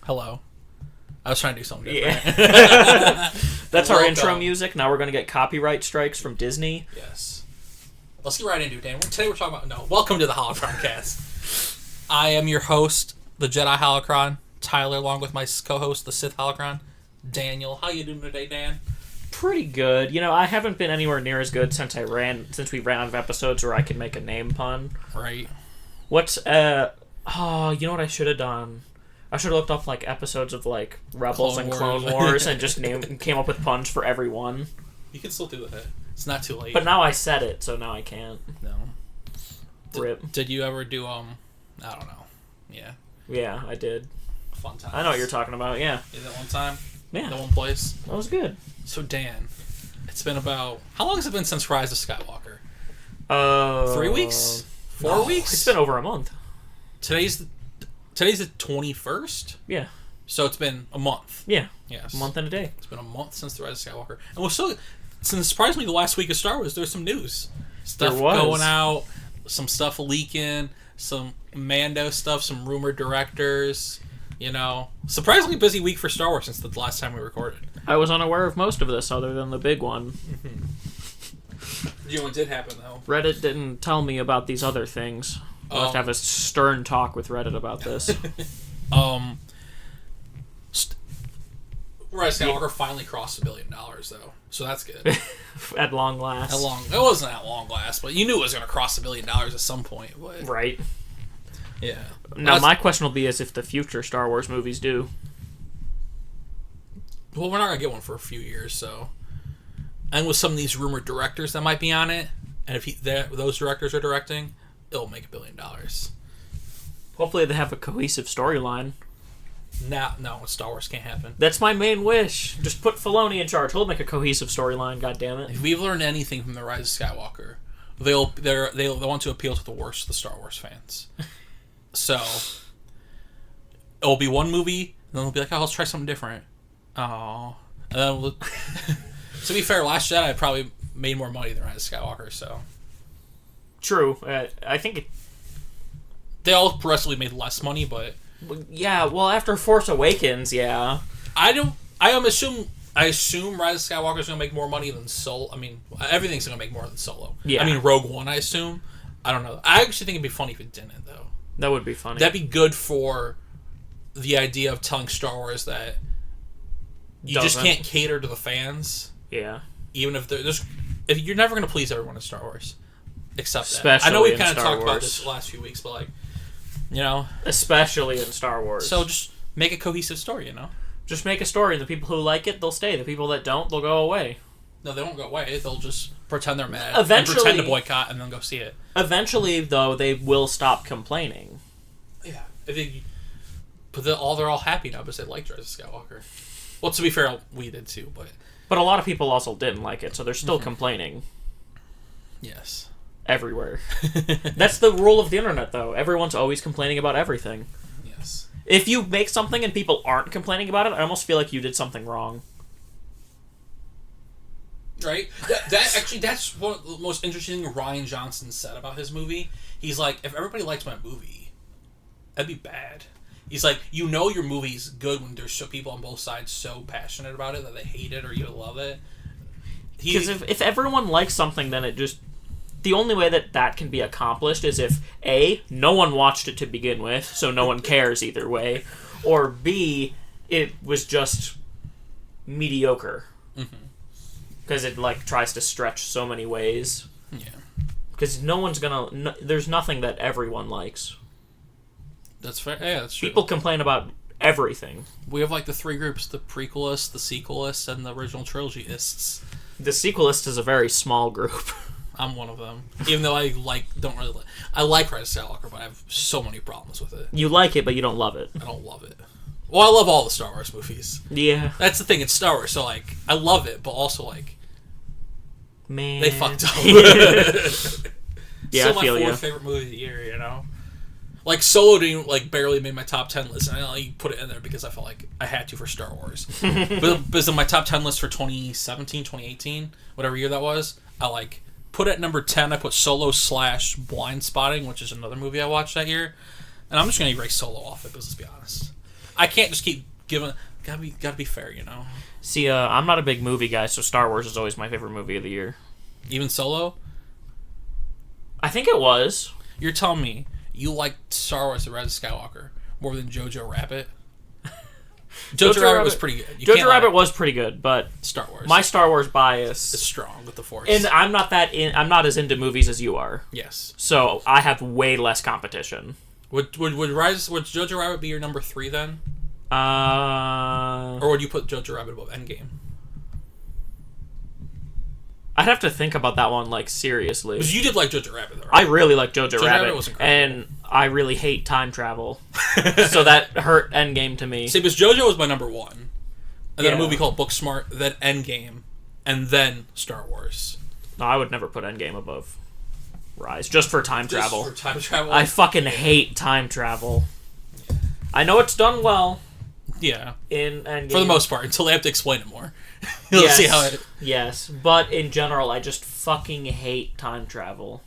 Hello. I was trying to do something different. Yeah. That's our intro music. Now we're going to get copyright strikes from Disney. Yes. Let's get right into it, Dan. Today we're talking about... welcome to the Holocron-Cast. I am your host, the Jedi Holocron, Tyler, along with my co-host, the Sith Holocron, Daniel. How you doing today, Dan? Pretty good. You know, I haven't been anywhere near as good since we ran out of episodes where I could make a name pun. Right. What's, you know what I should have done? I should have looked up, episodes of, Rebels and Clone Wars and just came up with puns for every one. You can still do that. It's not too late. But now I said it, so now I can't. No. Rip. Did you ever do, I don't know. Yeah. Yeah, I did. Fun time. I know what you're talking about, yeah. Is that one time? Yeah. That one place? That was good. So, Dan, it's been about... How long has it been since Rise of Skywalker? 3 weeks? 4 weeks? It's been over a month. Today's the 21st? Yeah. So it's been a month. Yeah. Yes. A month and a day. It's been a month since the Rise of Skywalker. And we're still... Since surprisingly the last week of Star Wars, there's some news. Stuff going out, some stuff leaking, some Mando stuff, some rumored directors, you know. Surprisingly busy week for Star Wars since the last time we recorded. I was unaware of most of this other than the big one. You know what did happen, though? Reddit didn't tell me about these other things. I'll have to have a stern talk with Reddit about this. Rise of Skywalker finally crossed $1 billion, though. So that's good. At long last. It wasn't at long last, but you knew it was going to cross $1 billion at some point. But... Right. Yeah. Now, my question will be is if the future Star Wars movies do. Well, we're not going to get one for a few years, so... And with some of these rumored directors that might be on it, and if those directors are directing, it'll make $1 billion. Hopefully they have a cohesive storyline. No, Star Wars can't happen. That's my main wish. Just put Filoni in charge. He'll make a cohesive storyline, goddammit. If we've learned anything from the Rise of Skywalker, they want to appeal to the worst of the Star Wars fans. So it'll be one movie, and then they'll be like, "Oh, let's try something different." Oh, and then to be fair, Last Jedi probably made more money than Rise of Skywalker. So true. I think they all progressively made less money, but yeah. Well, after Force Awakens, yeah. I assume Rise of Skywalker is going to make more money than Solo. I mean, everything's going to make more than Solo. Yeah. I mean, Rogue One, I assume. I don't know. I actually think it'd be funny if it didn't, though. That would be funny. That'd be good for the idea of telling Star Wars that you just can't cater to the fans. Yeah. Even if if you're never going to please everyone in Star Wars. Except especially that. I know we kind of Star talked Wars. about this the last few weeks, but you know. Especially in Star Wars. So just make a cohesive story, you know? Just make a story. The people who like it, they'll stay. The people that don't, they'll go away. No, they won't go away. They'll just pretend they're mad. Eventually, and pretend to boycott and then go see it. Eventually, though, they will stop complaining. Yeah. But they're all happy now because they liked Rise of Skywalker. Well, to be fair, we did too, but... But a lot of people also didn't like it, so they're still complaining. Yes. Everywhere. That's the rule of the internet, though. Everyone's always complaining about everything. Yes. If you make something and people aren't complaining about it, I almost feel like you did something wrong. Right? That's one of the most interesting things Rian Johnson said about his movie. He's like, if everybody likes my movie, that'd be bad. He's like, you know your movie's good when there's people on both sides so passionate about it that they hate it or you love it. Because if everyone likes something, then it just... The only way that can be accomplished is if, A, no one watched it to begin with, so no one cares either way, or B, it was just mediocre. Because it, tries to stretch so many ways. Yeah. Because no one's gonna... there's nothing that everyone likes. That's fair. Yeah, that's true. People complain about everything. We have, the three groups, the prequelists, the sequelists, and the original trilogyists. The sequelist is a very small group. I'm one of them. Even though I don't really like... I like Rise of Skywalker, but I have so many problems with it. You like it, but you don't love it. I don't love it. Well, I love all the Star Wars movies. Yeah. That's the thing, it's Star Wars, so, I love it, but also, man. they fucked up. Yeah, Still I feel my fourth favorite movie of the year, you know? Solo didn't, barely made my top 10 list, and I only put it in there because I felt like I had to for Star Wars. but in my top 10 list for 2017, 2018, whatever year that was, I, put at number 10, I put Solo / Blind Spotting, which is another movie I watched that year. And I'm just gonna erase Solo off it, because let's be honest. I can't just keep giving... Gotta be fair, you know? See, I'm not a big movie guy, so Star Wars is always my favorite movie of the year. Even Solo? I think it was. You're telling me you liked Star Wars The Rise of Skywalker more than Jojo Rabbit? Jojo Rabbit was pretty good. Jojo Rabbit was pretty good, but Star Wars. My Star Wars bias is strong with the Force. And I'm not as into movies as you are. Yes. So I have way less competition. Would Jojo Rabbit be your number 3 then? Or would you put Jojo Rabbit above Endgame? I'd have to think about that one, like, seriously. Because you did like Jojo Rabbit, though, I right? really like Jojo Rabbit was incredible. and I really hate time travel. So that hurt Endgame to me. See, because Jojo was my number 1. And then a movie called Booksmart, then Endgame, and then Star Wars. No, I would never put Endgame above Rise, just for time travel. Just for time travel? I fucking hate time travel. Yeah. I know it's done well. Yeah. In Endgame. For the most part, until they have to explain it more. You'll see how it... Yes, but in general, I just fucking hate time travel.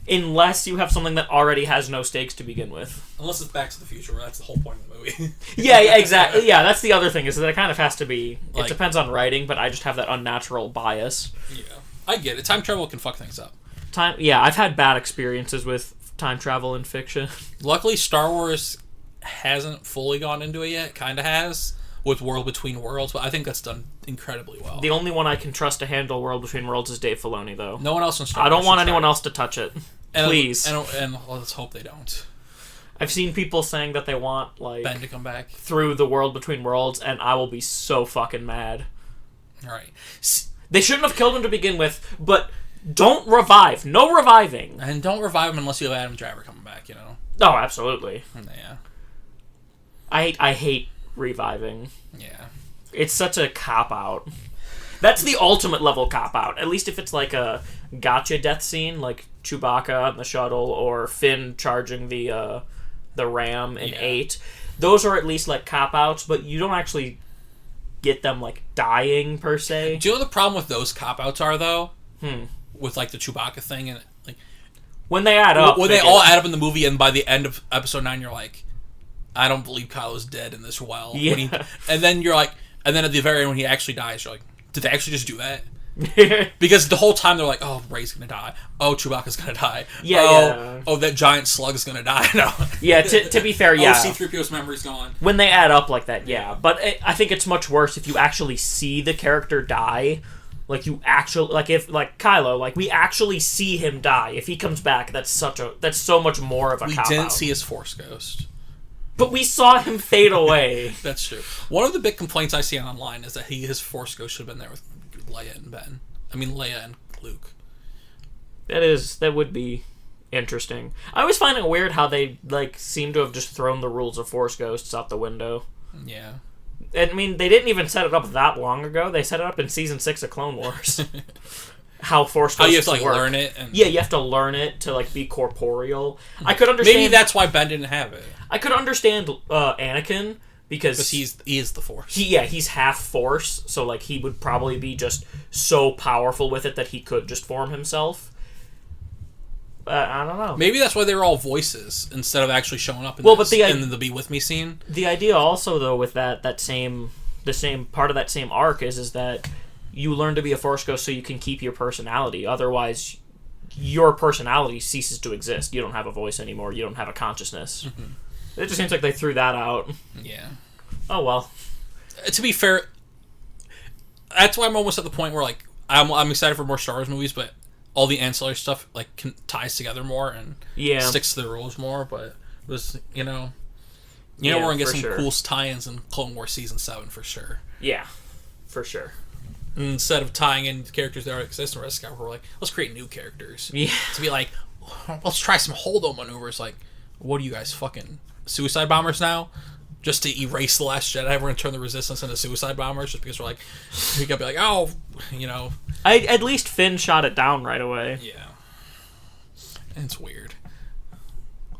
Unless you have something that already has no stakes to begin with. Unless it's Back to the Future, where that's the whole point of the movie. Yeah, exactly. Yeah, that's the other thing, is that it kind of has to be... Like, it depends on writing, but I just have that unnatural bias. Yeah. I get it. Time travel can fuck things up. Yeah, I've had bad experiences with time travel in fiction. Luckily, Star Wars hasn't fully gone into it yet. Kind of has. With World Between Worlds, but I think that's done incredibly well. The only one I can trust to handle World Between Worlds is Dave Filoni, though. No one else in Star Wars. I don't want anyone else to touch it. Please. And let's hope they don't. I've seen people saying that they want, like... Ben to come back. Through the World Between Worlds, and I will be so fucking mad. Alright. They shouldn't have killed him to begin with, but don't revive. No reviving. And don't revive him unless you have Adam Driver coming back, you know? Oh, absolutely. Yeah. I hate reviving. Yeah. It's such a cop-out. That's the ultimate level cop-out. At least if it's like a gotcha death scene, like Chewbacca on the shuttle, or Finn charging the ram in 8. Those are at least like cop-outs, but you don't actually get them like dying, per se. Do you know what the problem with those cop-outs are, though? With like the Chewbacca thing, and like... When they add up. When they all add up in the movie, and by the end of episode 9, you're like... I don't believe Kylo's dead in this well. Yeah. And then you're like, and then at the very end when he actually dies, you're like, did they actually just do that? Because the whole time they're like, oh, Rey's gonna die. Oh, Chewbacca's gonna die. Oh, that giant slug's gonna die. No. Yeah, to be fair, yeah. Oh, C-3PO's memory's gone. When they add up like that, yeah. But I think it's much worse if you actually see the character die. Like, you actually, like, if, like, Kylo, like, we actually see him die. If he comes back, that's so much more of a cop-out. We didn't see his Force ghost. But we saw him fade away. That's true. One of the big complaints I see online is that his Force ghost should have been there with Leia and Ben. I mean, Leia and Luke. That would be interesting. I always find it weird how they, like, seem to have just thrown the rules of Force ghosts out the window. Yeah. I mean, they didn't even set it up that long ago. They set it up in Season 6 of Clone Wars. How Force ghosts you have to, like, work. learn it? Yeah, you have to learn it to, like, be corporeal. I could understand... Maybe that's why Ben didn't have it. I could understand Anakin, because he is the Force. He's half Force, so, like, he would probably be just so powerful with it that he could just form himself. I don't know. Maybe that's why they were all voices instead of actually showing up in the Be With Me scene. The idea also, though, with the same part of that same arc is that you learn to be a Force ghost so you can keep your personality. Otherwise, your personality ceases to exist. You don't have a voice anymore. You don't have a consciousness. Mm-hmm. It just seems like they threw that out. Yeah. Oh, well. To be fair, that's why I'm almost at the point where, like, I'm excited for more Star Wars movies, but all the ancillary stuff, like, ties together more and sticks to the rules more, but it was, we're going to get some cool tie-ins in Clone Wars Season 7 for sure. Yeah, for sure. And instead of tying in characters that already exist in Red Skywalker, we're like, let's create new characters. Yeah. To be like, let's try some holdo maneuvers. Like, what are you guys, fucking suicide bombers now? Just to erase the Last Jedi, we're going to turn the Resistance into suicide bombers just because we're like, we got to be like, oh, At least Finn shot it down right away. Yeah. It's weird.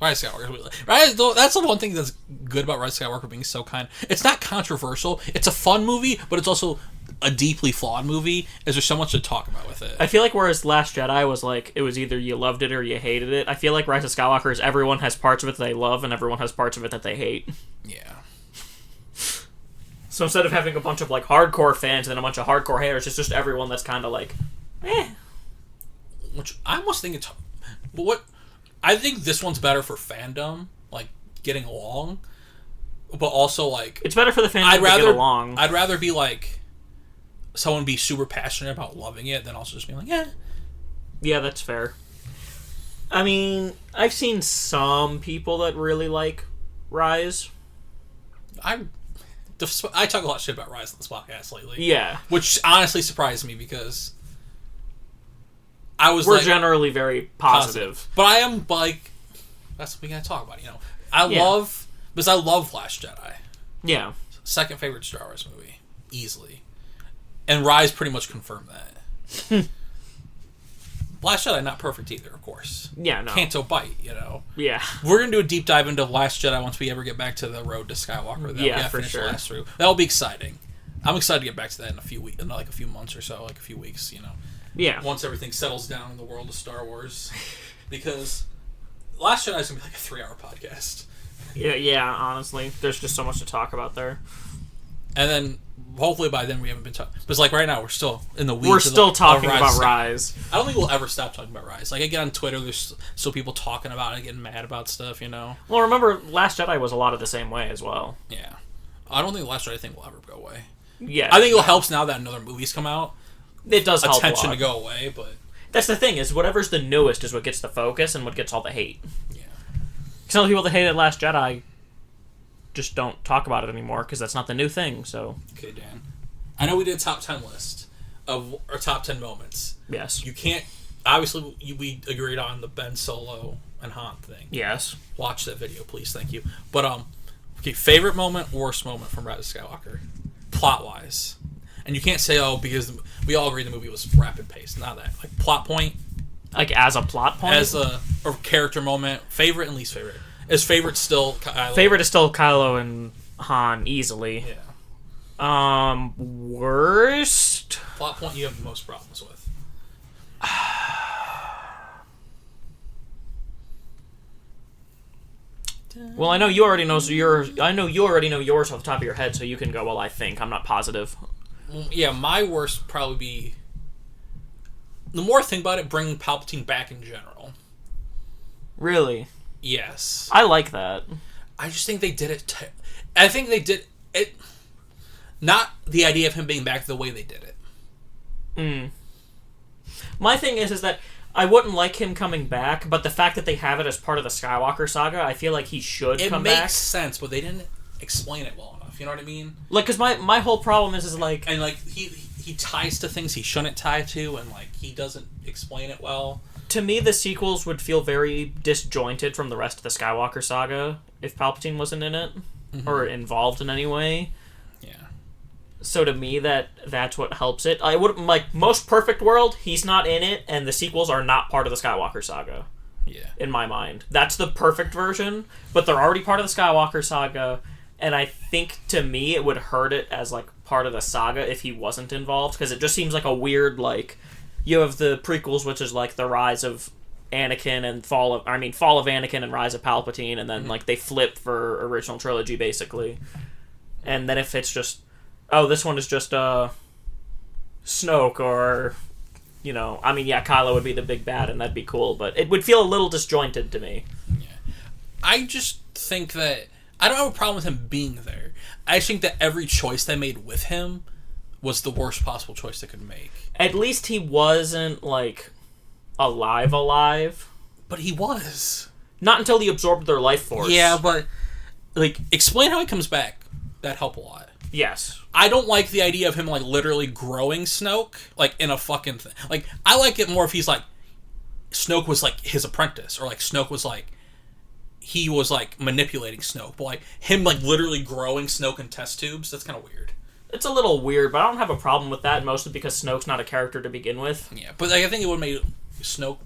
Rise of Skywalker. That's the one thing that's good about Rise of Skywalker being so kind. It's not controversial. It's a fun movie, but it's also a deeply flawed movie is there's so much to talk about with it. I feel like whereas Last Jedi was like, it was either you loved it or you hated it, I feel like Rise of Skywalker is everyone has parts of it that they love and everyone has parts of it that they hate. Yeah. So instead of having a bunch of like hardcore fans and then a bunch of hardcore haters, it's just everyone that's kind of like, eh. Which I almost think it's... But I think this one's better for fandom, like, getting along. But also, like... It's better for the fandom to get along. I'd rather be, like... Someone be super passionate about loving it than also just being like, eh. Yeah, that's fair. I mean, I've seen some people that really like Rise. I talk a lot of shit about Rise on this podcast lately. Yeah. Which honestly surprised me because... We're generally very positive. But I am, like... That's what we gotta talk about, you know. I love Last Jedi. Yeah. Second favorite Star Wars movie. Easily. And Rise pretty much confirmed that. Last Jedi, not perfect either, of course. Yeah, no. Canto Bite, you know. Yeah. We're going to do a deep dive into Last Jedi once we ever get back to the road to Skywalker. Yeah, for sure. Last through. That'll be exciting. I'm excited to get back to that in a few weeks, in like a few months or so, like a few weeks, you know. Yeah. Once everything settles down in the world of Star Wars. Because Last Jedi is going to be like a 3-hour podcast. Yeah, honestly. There's just so much to talk about there. And then, hopefully by then we haven't been talking... Because, like, right now we're still in the weeds. We're still talking about Rise. I don't think we'll ever stop talking about Rise. Like, I get on Twitter, there's still people talking about it, getting mad about stuff, you know? Well, remember, Last Jedi was a lot of the same way as well. Yeah. I don't think the Last Jedi thing will ever go away. Yeah. I think it helps now that another movie's come out. It does help attention to go away, but... That's the thing, is whatever's the newest is what gets the focus and what gets all the hate. Yeah. Some of the people that hated Last Jedi just don't talk about it anymore because that's not the new thing, so... Okay, Dan. I know we did a top 10 list of our top 10 moments. Yes. You can't... Obviously, we agreed on the Ben Solo and Han thing. Yes. Watch that video, please. Thank you. But, okay, favorite moment, worst moment from Rise of Skywalker. Plot-wise. And you can't say, oh, because we all agree the movie was rapid paced. Not that. Like, plot point. Like, as a plot point? As a or character moment. Favorite and least favorite. Is favorite still Kylo? Favorite is still Kylo and Han, easily. Yeah. Worst? Plot point you have the most problems with. Well, I know you already know yours. I know you already know yours off the top of your head, so you can go. Well, I think I'm not positive. Yeah, my worst would probably be. The more I think about it, bringing Palpatine back in general. Really? Yes. I like that. I just think they did it. I think they did it. Not the idea of him being back the way they did it. My thing is that I wouldn't like him coming back, but the fact that they have it as part of the Skywalker saga, I feel like he should come back. It makes sense, but they didn't explain it well enough. You know what I mean? Like, because my whole problem is like... And, like, he ties to things he shouldn't tie to, and, like, he doesn't explain it well. To me, the sequels would feel very disjointed from the rest of the Skywalker saga if Palpatine wasn't in it, or involved in any way. Yeah. So to me, that's what helps it. I would like most perfect world. He's not in it, and the sequels are not part of the Skywalker saga. Yeah. In my mind, that's the perfect version. But they're already part of the Skywalker saga, and I think to me it would hurt it as like part of the saga if he wasn't involved, because it just seems like a weird like. You have the prequels, which is like the rise of Anakin and fall of Anakin and rise of Palpatine, and then like they flip for original trilogy basically. And then if it's just, oh, this one is just Snoke, or Kylo would be the big bad, and that'd be cool, but it would feel a little disjointed to me. Yeah, I just think that I don't have a problem with him being there. I just think that every choice they made with him was the worst possible choice they could make. At least he wasn't, like, alive. But he was. Not until he absorbed their life force. Yeah, but, like, explain how he comes back. That'd help a lot. Yes. I don't like the idea of him, like, literally growing Snoke, like, in a fucking thing. Like, I like it more if he's, like, Snoke was, like, his apprentice, or, like, Snoke was, like, he was, like, manipulating Snoke. But, like, him, like, literally growing Snoke in test tubes, that's kind of weird. It's a little weird, but I don't have a problem with that, mostly because Snoke's not a character to begin with. Yeah, but like, I think it would have made Snoke...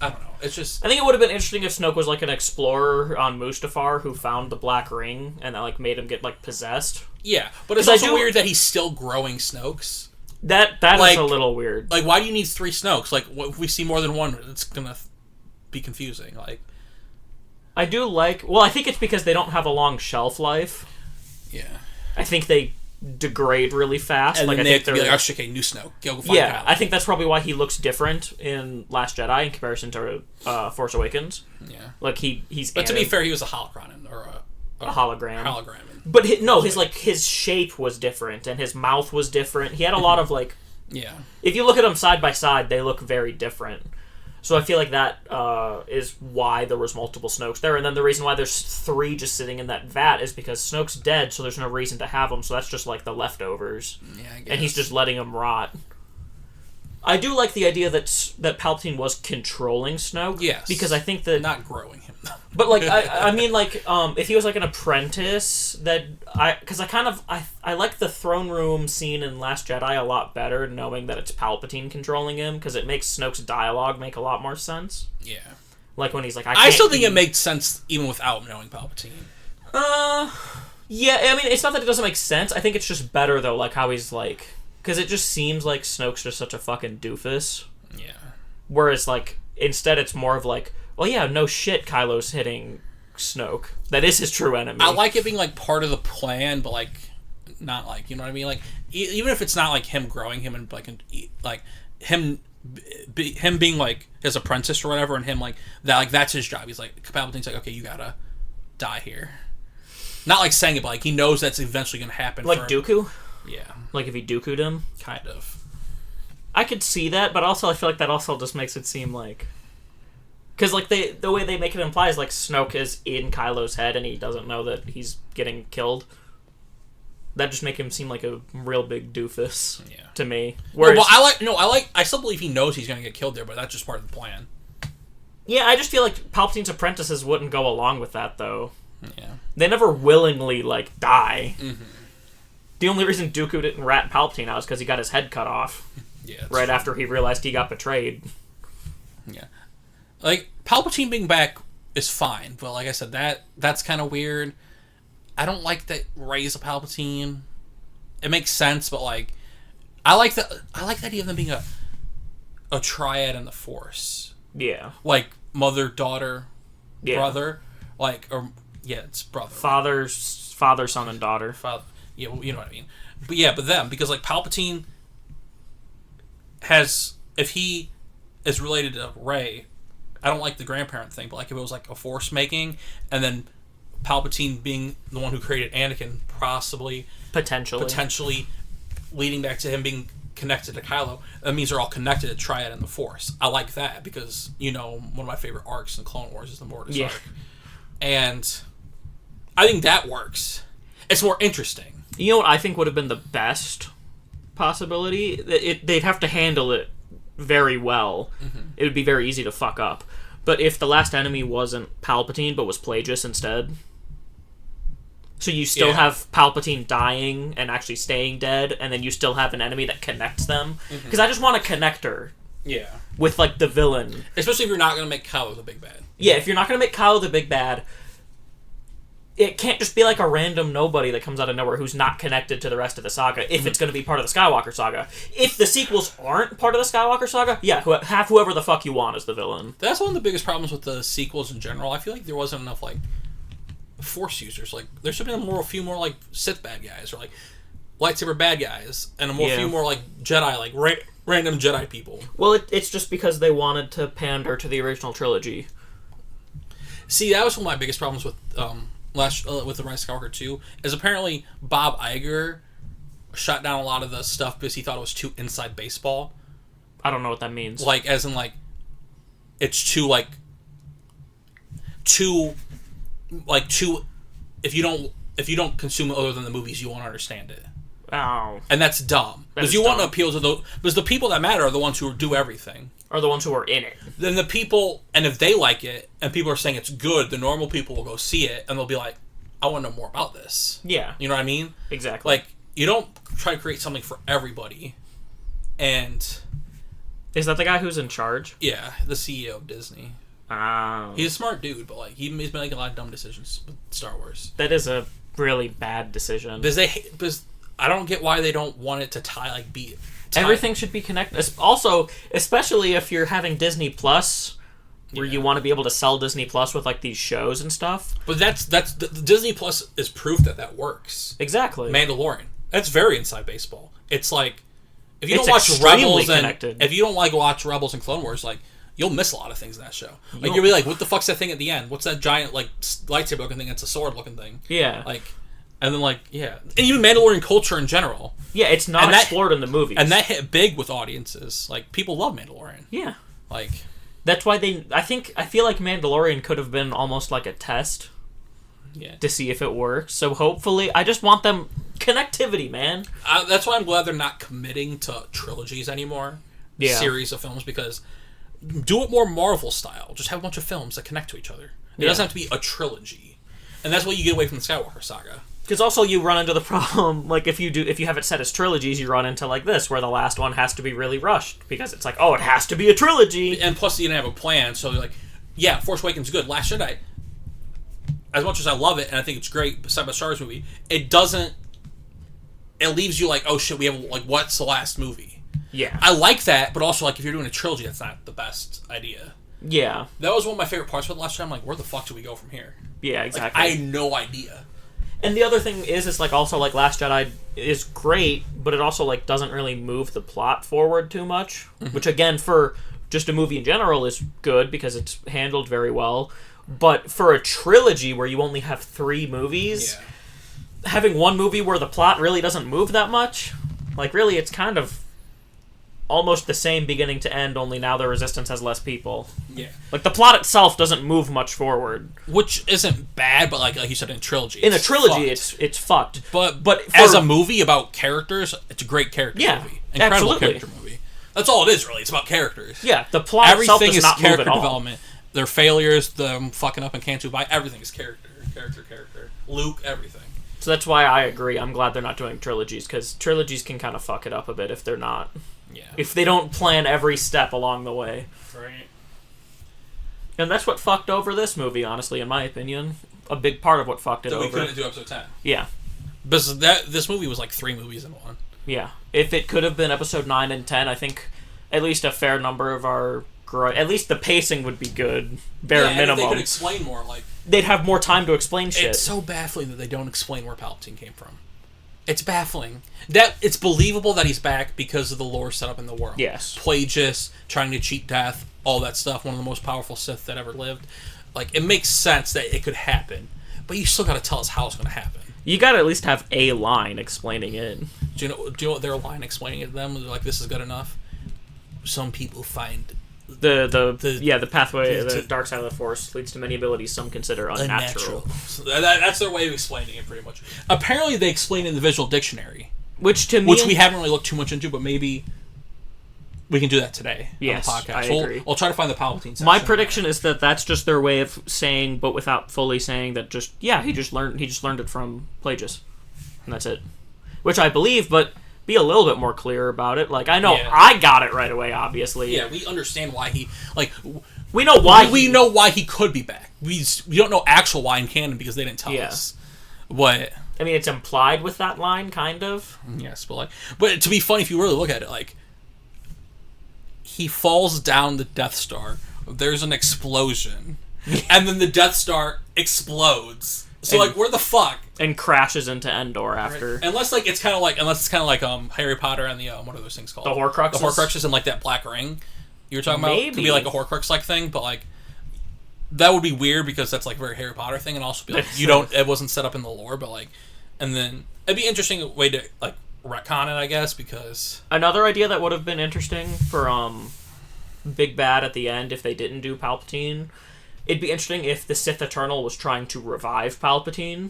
I don't know. It's just... I think it would have been interesting if Snoke was, like, an explorer on Mustafar who found the Black Ring and that, like, made him get, like, possessed. Yeah, but it's also weird that he's still growing Snokes. That like, is a little weird. Like, why do you need 3 Snokes? Like, if we see more than one, it's gonna be confusing. Like, I do like... Well, I think it's because they don't have a long shelf life. Yeah. I think they degrade really fast. And like, then I they think have to be like, oh, okay, new Snoke. Go find Kylo. I think that's probably why he looks different in Last Jedi in comparison to Force Awakens. Yeah. Like, he's... But to be fair, he was a holocron or a hologram. Hologram. But his shape was different, and his mouth was different. He had a lot of, like... Yeah. If you look at them side by side, they look very different. So I feel like that is why there was multiple Snokes there. And then the reason why there's 3 just sitting in that vat is because Snoke's dead, so there's no reason to have them. So that's just like the leftovers. Yeah, I guess. And he's just letting them rot. I do like the idea that Palpatine was controlling Snoke. Yes. Because I think that... Not growing him, though. But, like, I mean, like, if he was, like, an apprentice, that... Because I like the throne room scene in Last Jedi a lot better, knowing that it's Palpatine controlling him, because it makes Snoke's dialogue make a lot more sense. Yeah. Like, when he's like, I still think it makes sense, even without knowing Palpatine. Yeah, I mean, it's not that it doesn't make sense. I think it's just better, though, like, how he's, like... Because it just seems like Snoke's just such a fucking doofus. Yeah. Whereas, like, instead it's more of like, well, yeah, no shit, Kylo's hitting Snoke. That is his true enemy. I like it being, like, part of the plan, but, like, not, like, you know what I mean? Like, even if it's not, like, him growing him and, like him being, like, his apprentice or whatever, and him, like, that's his job. He's like, Palpatine's like, okay, you gotta die here. Not, like, saying it, but, like, he knows that's eventually gonna happen. Like Dooku? Yeah. Like, if he Dooku'd him? Kind of. I could see that, but also I feel like that also just makes it seem like... Because, like, the way they make it imply is, like, Snoke is in Kylo's head and he doesn't know that he's getting killed. That just make him seem like a real big doofus to me. Whereas, well, I still believe he knows he's going to get killed there, but that's just part of the plan. Yeah, I just feel like Palpatine's apprentices wouldn't go along with that, though. Yeah. They never willingly, like, die. Mm-hmm. The only reason Dooku didn't rat Palpatine out is because he got his head cut off. Yeah. Right after he realized he got betrayed. Yeah. Like, Palpatine being back is fine, but like I said, that's kind of weird. I don't like that Rey's a Palpatine. It makes sense, but, like, I like the idea of them being a triad in the Force. Yeah. Like, mother, daughter, brother. Like, or, yeah, it's brother. Father, son, and daughter. Father. Yeah, well, you know what I mean. But yeah, but them, because, like, Palpatine has, if he is related to Rey, I don't like the grandparent thing, but, like, if it was, like, a Force making, and then Palpatine being the one who created Anakin, possibly, potentially leading back to him being connected to Kylo, that means they're all connected to Triad and the Force. I like that, because, you know, one of my favorite arcs in Clone Wars is the Mortis arc. And I think that works. It's more interesting. You know what I think would have been the best possibility? They'd have to handle it very well. Mm-hmm. It would be very easy to fuck up. But if the last enemy wasn't Palpatine, but was Plagueis instead... So you still have Palpatine dying and actually staying dead, and then you still have an enemy that connects them. Because I just want a connector. Yeah. With, like, the villain. Especially if you're not going to make Kylo the big bad. Yeah, if you're not going to make Kylo the big bad... It can't just be like a random nobody that comes out of nowhere who's not connected to the rest of the saga if it's going to be part of the Skywalker saga. If the sequels aren't part of the Skywalker saga, yeah, have whoever the fuck you want as the villain. That's one of the biggest problems with the sequels in general. I feel like there wasn't enough, like, Force users. Like, there should have been a few more, like, Sith bad guys, or, like, lightsaber bad guys, and a few more, like, Jedi, like, random Jedi people. Well, it's just because they wanted to pander to the original trilogy. See, that was one of my biggest problems with, with the Rise of Skywalker 2, is apparently Bob Iger shut down a lot of the stuff because he thought it was too inside baseball. I don't know what that means. Like, as in, like, it's too, like, if you don't consume it other than the movies, you won't understand it. Oh. And that's dumb. Because you want to appeal to because the people that matter are the ones who do everything. Are the ones who are in it. Then the people, and if they like it, and people are saying it's good, the normal people will go see it, and they'll be like, I want to know more about this. Yeah. You know what I mean? Exactly. Like, you don't try to create something for everybody, and Is that the guy who's in charge? Yeah, the CEO of Disney. Oh. He's a smart dude, but like he's been making a lot of dumb decisions with Star Wars. That is a really bad decision. Because I don't get why they don't want it to be. Everything should be connected. Also, especially if you're having Disney Plus, where you want to be able to sell Disney Plus with like these shows and stuff. But that's the Disney Plus is proof that works. Exactly. Mandalorian. That's very inside baseball. It's like if you It's don't watch Rebels connected. and if you don't watch Rebels and Clone Wars, like you'll miss a lot of things in that show. Like you'll be like, what the fuck's that thing at the end? What's that giant like lightsaber looking thing? It's a sword looking thing. Yeah. Like. And then, and even Mandalorian culture in general. Yeah, it's not explored in the movies. And that hit big with audiences. Like, people love Mandalorian. Yeah. Like... That's why I feel like Mandalorian could have been almost like a test. Yeah. To see if it works. So hopefully... I just want them... Connectivity, man. That's why I'm glad they're not committing to trilogies anymore. Yeah. Series of films, because... Do it more Marvel style. Just have a bunch of films that connect to each other. It doesn't have to be a trilogy. And that's what you get away from the Skywalker saga. Because also you run into the problem, like if you have it set as trilogies, you run into like this, where the last one has to be really rushed because it's like, oh, it has to be a trilogy. And plus, you didn't have a plan, so you're like, yeah, Force Awakens is good. Last Jedi, as much as I love it and I think it's great, besides the Star Wars movie, it doesn't. It leaves you like, oh shit, we have what's the last movie? Yeah, I like that, but also like if you're doing a trilogy, that's not the best idea. Yeah, that was one of my favorite parts of the last time. Like, where the fuck do we go from here? Yeah, exactly. I had no idea. And the other thing is like also like Last Jedi is great, but it also like doesn't really move the plot forward too much, which again for just a movie in general is good because it's handled very well. But for a trilogy where you only have 3 movies, having one movie where the plot really doesn't move that much, like really it's kind of almost the same beginning to end, only now the Resistance has less people. Yeah. Like, the plot itself doesn't move much forward. Which isn't bad, but like you said, in trilogy, in a trilogy, it's fucked. But as a movie about characters, it's a great character movie. Incredible absolutely. character movie. That's all it is, really. It's about characters. Yeah, the plot itself does not move at all. Development. Their failures, them fucking up in Cantu Bay, everything is character. Luke, everything. So that's why I agree. I'm glad they're not doing trilogies, because trilogies can kind of fuck it up a bit if they're not. Yeah. If they don't plan every step along the way. Right. And that's what fucked over this movie, honestly, in my opinion. A big part of what fucked it over. We couldn't do episode 10. Yeah. Because this movie was like 3 movies in one. Yeah. If it could have been episode 9 and 10, I think at least a fair number of our... At least the pacing would be good. Bare minimum. And if they could explain more, like... They'd have more time to explain shit. It's so baffling that they don't explain where Palpatine came from. It's baffling. That it's believable that he's back because of the lore set up in the world. Yes. Plagius, trying to cheat death, all that stuff. One of the most powerful Sith that ever lived. Like, it makes sense that it could happen. But you still got to tell us how it's going to happen. You got to at least have a line explaining it. Do you know what their line explaining it to them? Like, this is good enough? Some people find... The pathway, the dark side of the Force leads to many abilities some consider unnatural. So that's their way of explaining it, pretty much. Apparently, they explain it in the visual dictionary, which we haven't really looked too much into, but maybe we can do that today on the podcast. I agree. We'll try to find the Palpatine section. My prediction is that that's just their way of saying, but without fully saying that. He just learned it from Plagius, and that's it. Which I believe, but. Be a little bit more clear about it. Like, I know I got it right away, obviously. Yeah, we understand why he... Like, we know why we know why he could be back. We don't know actual why in canon because they didn't tell us. But... I mean, it's implied with that line, kind of. Yes, but to be funny, if you really look at it, like... He falls down the Death Star. There's an explosion. And then the Death Star explodes. So, where the fuck? And crashes into Endor after. Right. Unless it's kind of like Harry Potter and the what are those things called? The Horcruxes. The Horcruxes and like that black ring you were talking about. Could be like a Horcrux like thing, but like that would be weird because that's like a very Harry Potter thing, and also be like it wasn't set up in the lore, but like, and then it'd be an interesting way to like retcon it, I guess, because another idea that would have been interesting for Big Bad at the end if they didn't do Palpatine. It'd be interesting if the Sith Eternal was trying to revive Palpatine.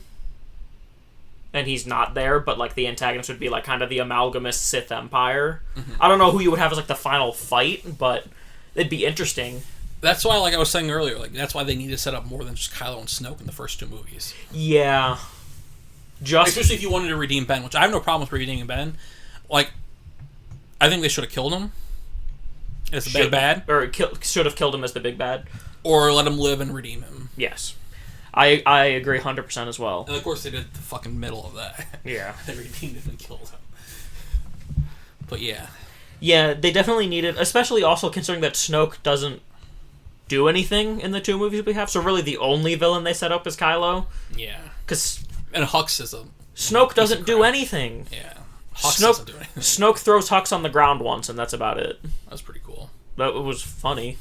And he's not there, but like the antagonist would be like kind of the amalgamous Sith Empire. Mm-hmm. I don't know who you would have as like the final fight, but it'd be interesting. That's why, like I was saying earlier, like that's why they need to set up more than just Kylo and Snoke in the first 2 movies. Yeah. Especially if you wanted to redeem Ben, which I have no problem with redeeming Ben. Like, I think they should have killed him. As the big bad? Or should have killed him as the big bad. Or let him live and redeem him. Yes. I agree 100% as well. And of course they did the fucking middle of that. Yeah. They redeemed him and killed him. But yeah. Yeah, they definitely needed, especially also considering that Snoke doesn't do anything in the 2 movies we have, so really the only villain they set up is Kylo. Yeah. Because... And Hux is Snoke doesn't do anything. Yeah. Hux doesn't do anything. Snoke throws Hux on the ground once, and that's about it. That's pretty cool. That was funny.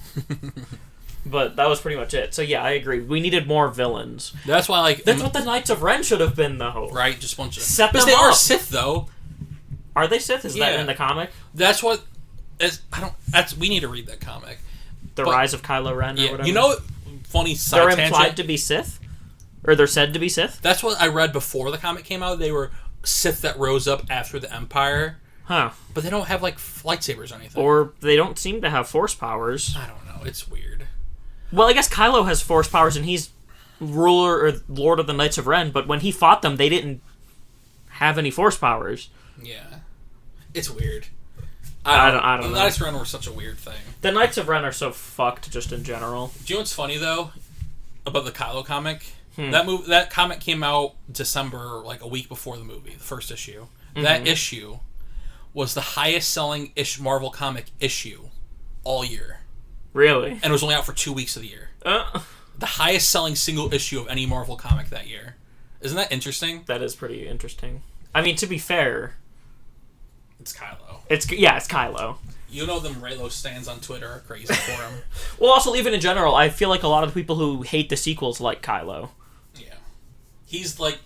But that was pretty much it. So yeah, I agree. We needed more villains. That's why, like... That's what the Knights of Ren should have been, though. Right, just a bunch of... Set them But they up. are Sith, though. Are they Sith? Is that in the comic? That's what... we need to read that comic. The Rise of Kylo Ren or whatever? You know, funny side They're tangent? implied to be Sith? Or they're said to be Sith? That's what I read before the comic came out. They were Sith that rose up after the Empire. Huh. But they don't have, like, lightsabers or anything. Or they don't seem to have Force powers. I don't know. It's weird. Well, I guess Kylo has Force powers and he's ruler or Lord of the Knights of Ren, but when he fought them, they didn't have any Force powers. Yeah. It's weird. I don't know. The Knights of Ren were such a weird thing. The Knights of Ren are so fucked just in general. Do you know what's funny, though, about the Kylo comic? That comic came out December, like a week before the movie, the first issue. Mm-hmm. That issue was the highest selling Marvel comic issue all year. Really? And it was only out for 2 weeks of the year. The highest selling single issue of any Marvel comic that year. Isn't that interesting? That is pretty interesting. I mean, to be fair... It's Kylo. It's Kylo. You know them Reylo stands on Twitter are crazy for him. Well, also, even in general, I feel like a lot of the people who hate the sequels like Kylo. Yeah. He's the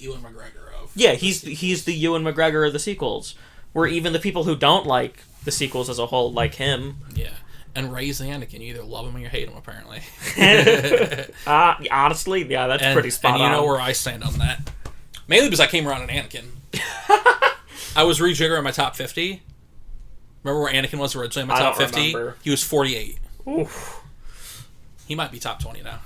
Ewan McGregor of... Yeah, he's the Ewan McGregor of the sequels. Where even the people who don't like the sequels as a whole like him. Yeah. And Rey's the Anakin. You either love him or you hate him, apparently. Honestly, yeah, that's pretty spot on. And you know where I stand on that. Mainly because I came around on Anakin. I was rejiggering my top 50. Remember where Anakin was originally in my top 50? Remember. He was 48. Oof. He might be top 20 now.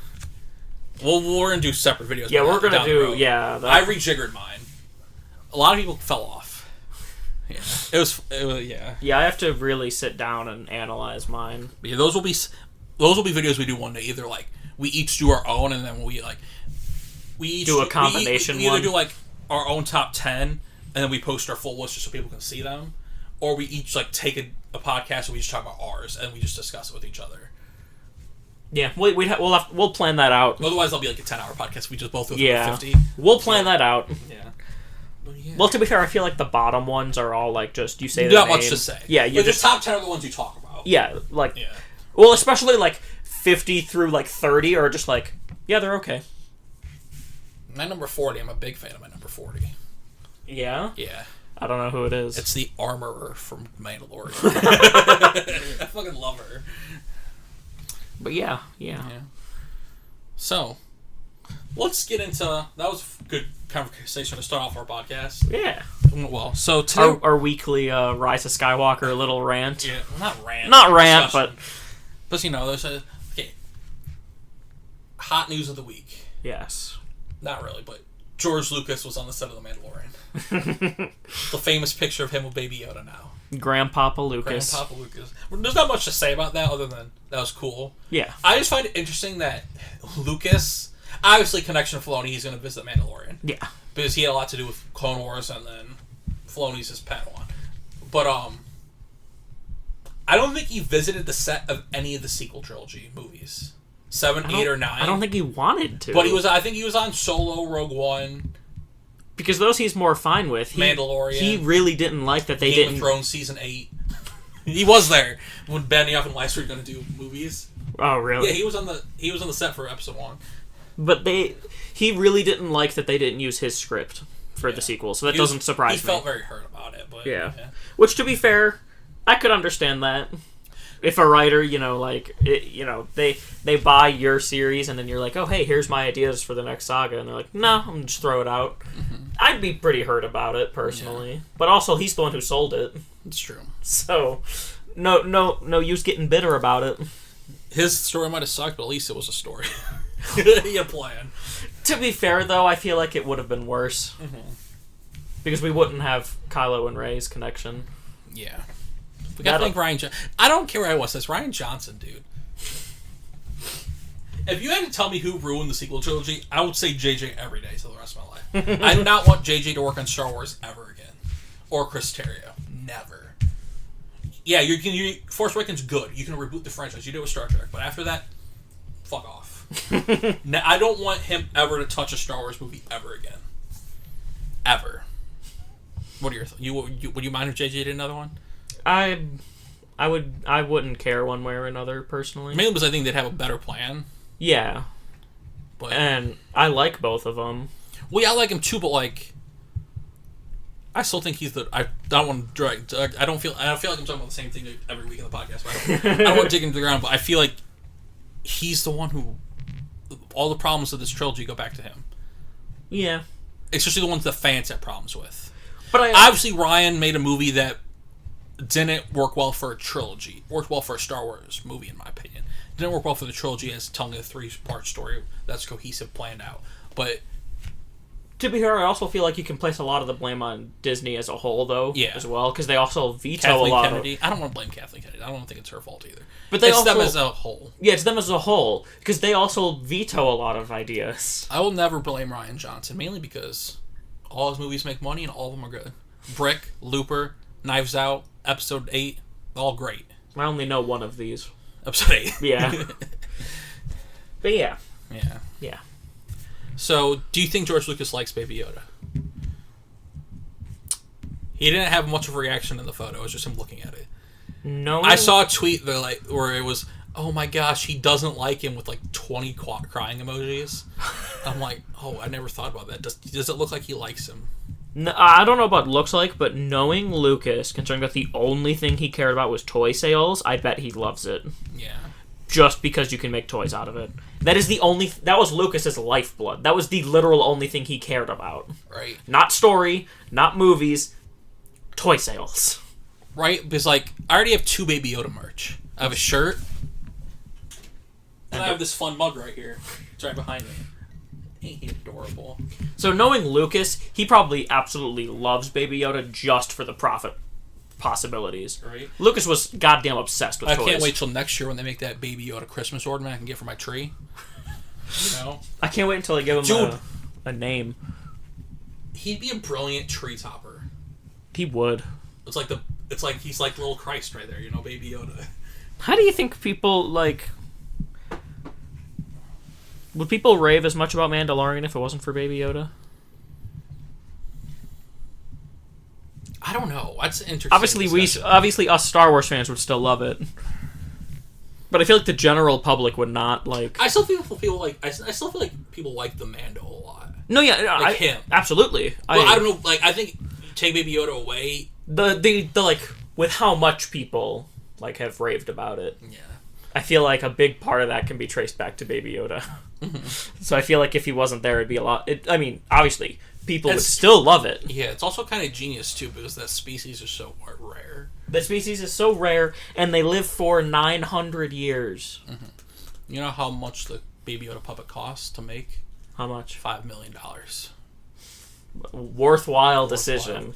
We're going to do separate videos. Yeah, we're going to do... Yeah. I rejiggered mine. A lot of people fell off. Yeah. It was yeah. Yeah, I have to really sit down and analyze mine. But yeah, those will be videos we do one day. Either like we each do our own, and then we each do a combination. We either do like our own top 10, and then we post our full list just so people can see them, or we each like take a podcast and we just talk about ours and we just discuss it with each other. Yeah, we'll plan that out. Otherwise, it'll be like a 10-hour podcast. We just both go through 50. We'll plan that out. Yeah. Yeah. Well, to be fair, I feel like the bottom ones are all like just you say not much to say. Yeah, you just the top 10 are the ones you talk about. Yeah, like well, especially like 50 through like 30 are just like they're okay. My number 40, I'm a big fan of my number 40. Yeah. Yeah. I don't know who it is. It's the Armorer from Mandalorian. I fucking love her. But yeah. So, let's get into... That was a good conversation to start off our podcast. Yeah. Well, so today... Our weekly Rise of Skywalker little rant. Yeah, well, not rant. Not rant, but... But, you know, there's hot news of the week. Yes. Not really, but George Lucas was on the set of The Mandalorian. The famous picture of him with Baby Yoda now. Grandpapa Lucas. There's not much to say about that other than that was cool. Yeah. I just find it interesting that Lucas, obviously connection to Filoni, he's going to visit Mandalorian. Yeah. Because he had a lot to do with Clone Wars and then Filoni's his Padawan. But I don't think he visited the set of any of the sequel trilogy movies. 7, 8, or 9. I don't think he wanted to. But I think he was on Solo, Rogue One. Because those he's more fine with. Mandalorian. He really didn't like that they Game didn't... of Thrones Season 8. He was there when Benioff and Weiss were going to do movies. Oh, really? Yeah, he was on the set for episode 1. But he really didn't like that they didn't use his script for the sequel, so that doesn't surprise me. He felt very hurt about it, but yeah. Which, to be fair, I could understand that. If a writer, they buy your series and then you're like, oh, hey, here's my ideas for the next saga, and they're like, no, I'm gonna just throw it out. Mm-hmm. I'd be pretty hurt about it personally, yeah. But also he's the one who sold it. It's true. So, no use getting bitter about it. His story might have sucked, but at least it was a story. He had a plan. To be fair, though, I feel like it would have been worse. Mm-hmm. Because we wouldn't have Kylo and Rey's connection. Yeah. We gotta thank Ryan Johnson. I don't care what anyone says. Ryan Johnson, dude. If you had to tell me who ruined the sequel trilogy, I would say JJ every day till the rest of my life. I do not want JJ to work on Star Wars ever again. Or Chris Terrio. Never. Yeah, Force Awakens good. You can reboot the franchise. You do it with Star Trek. But after that, fuck off. I don't want him ever to touch a Star Wars movie ever again. Ever. What are your thoughts? Would you mind if JJ did another one? I wouldn't care one way or another, personally. Mainly because I think they'd have a better plan. Yeah. But, and I like both of them. Well, yeah, I like him too, but like, I still think he's the. I don't want to drag. I don't feel like I'm talking about the same thing every week in the podcast. I don't want to dig into the ground, but I feel like he's the one who. All the problems of this trilogy go back to him. Yeah. Especially the ones the fans have problems with. But obviously, Ryan made a movie that didn't work well for a trilogy. Worked well for a Star Wars movie, in my opinion. Didn't work well for the trilogy as telling a 3-part story that's cohesive, planned out. But to be fair, I also feel like you can place a lot of the blame on Disney as a whole, though, as well, because they also veto Kathleen a lot Kennedy. I don't want to blame Kathleen Kennedy. I don't think it's her fault either. But it's them as a whole. Yeah, it's them as a whole, because they also veto a lot of ideas. I will never blame Ryan Johnson, mainly because all his movies make money and all of them are good. Brick, Looper, Knives Out, Episode 8, all great. I only know one of these. Episode 8. Yeah. But yeah. Yeah. Yeah. So, do you think George Lucas likes Baby Yoda? He didn't have much of a reaction in the photo. It was just him looking at it. No. I saw a tweet that, where it was, oh my gosh, he doesn't like him with 20 crying emojis. I'm like, oh, I never thought about that. Does it look like he likes him? No, I don't know what it looks like, but knowing Lucas, considering that the only thing he cared about was toy sales, I bet he loves it. Yeah. Just because you can make toys out of it. That was Lucas's lifeblood. That was the literal only thing he cared about. Right. Not story, not movies, toy sales. Right? Because, I already have 2 Baby Yoda merch. I have a shirt, and I have this fun mug right here. It's right behind me. Ain't he adorable? So knowing Lucas, he probably absolutely loves Baby Yoda just for the profit possibilities. Right. Lucas was goddamn obsessed with toys. I can't wait till next year when they make that Baby Yoda Christmas ornament I can get for my tree. I can't wait until I give him a name. He'd be a brilliant tree topper. He would. It's like he's like little Christ right there, Baby Yoda. How do you think people would people rave as much about Mandalorian if it wasn't for Baby Yoda? I don't know. That's interesting. Obviously, us Star Wars fans would still love it, but I feel like the general public would not like. I still feel people like the Mando a lot. No, yeah, him absolutely. Well, I don't know. I think take Baby Yoda away. The with how much people have raved about it. Yeah. I feel like a big part of that can be traced back to Baby Yoda. So I feel like if he wasn't there, it'd be a lot. Obviously, people would still love it. Yeah, it's also kind of genius, too, because that species is so rare. The species is so rare, and they live for 900 years. Mm-hmm. You know how much the Baby Yoda puppet costs to make? How much? $5 million. Worthwhile decision.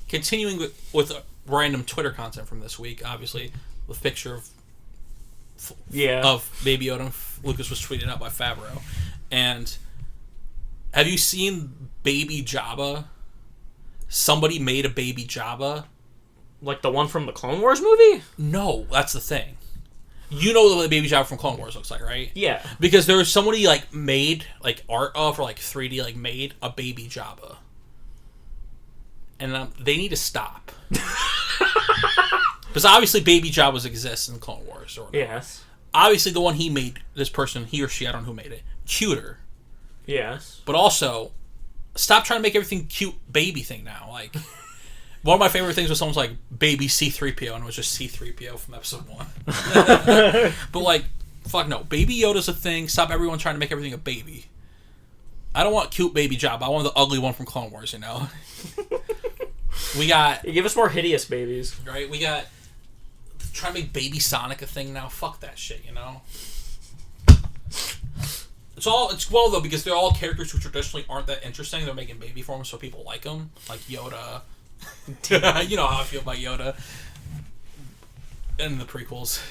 Continuing with random Twitter content from this week, obviously, the picture of Baby Yoda, Lucas was tweeted out by Favreau. And have you seen Baby Jabba? Somebody made a Baby Jabba. Like the one from the Clone Wars movie? No, that's the thing. You know what the Baby Jabba from Clone Wars looks like, right? Yeah. Because there was somebody made art of or 3D made a Baby Jabba. And they need to stop. Because obviously Baby Jabba's exist in Clone Wars. Or yes. Obviously the one he made, this person, he or she, I don't know who made it, cuter. Yes. But also, stop trying to make everything cute baby thing now. One of my favorite things was someone's baby C-3PO, and it was just C-3PO from episode 1. But fuck no. Baby Yoda's a thing. Stop everyone trying to make everything a baby. I don't want cute Baby Jabba. I want the ugly one from Clone Wars, We got... You give us more hideous babies. Right? We got... Trying to make Baby Sonic a thing now. Fuck that shit, It's well, though, because they're all characters who traditionally aren't that interesting. They're making baby forms so people like them. Like Yoda. You know how I feel about Yoda. in the prequels.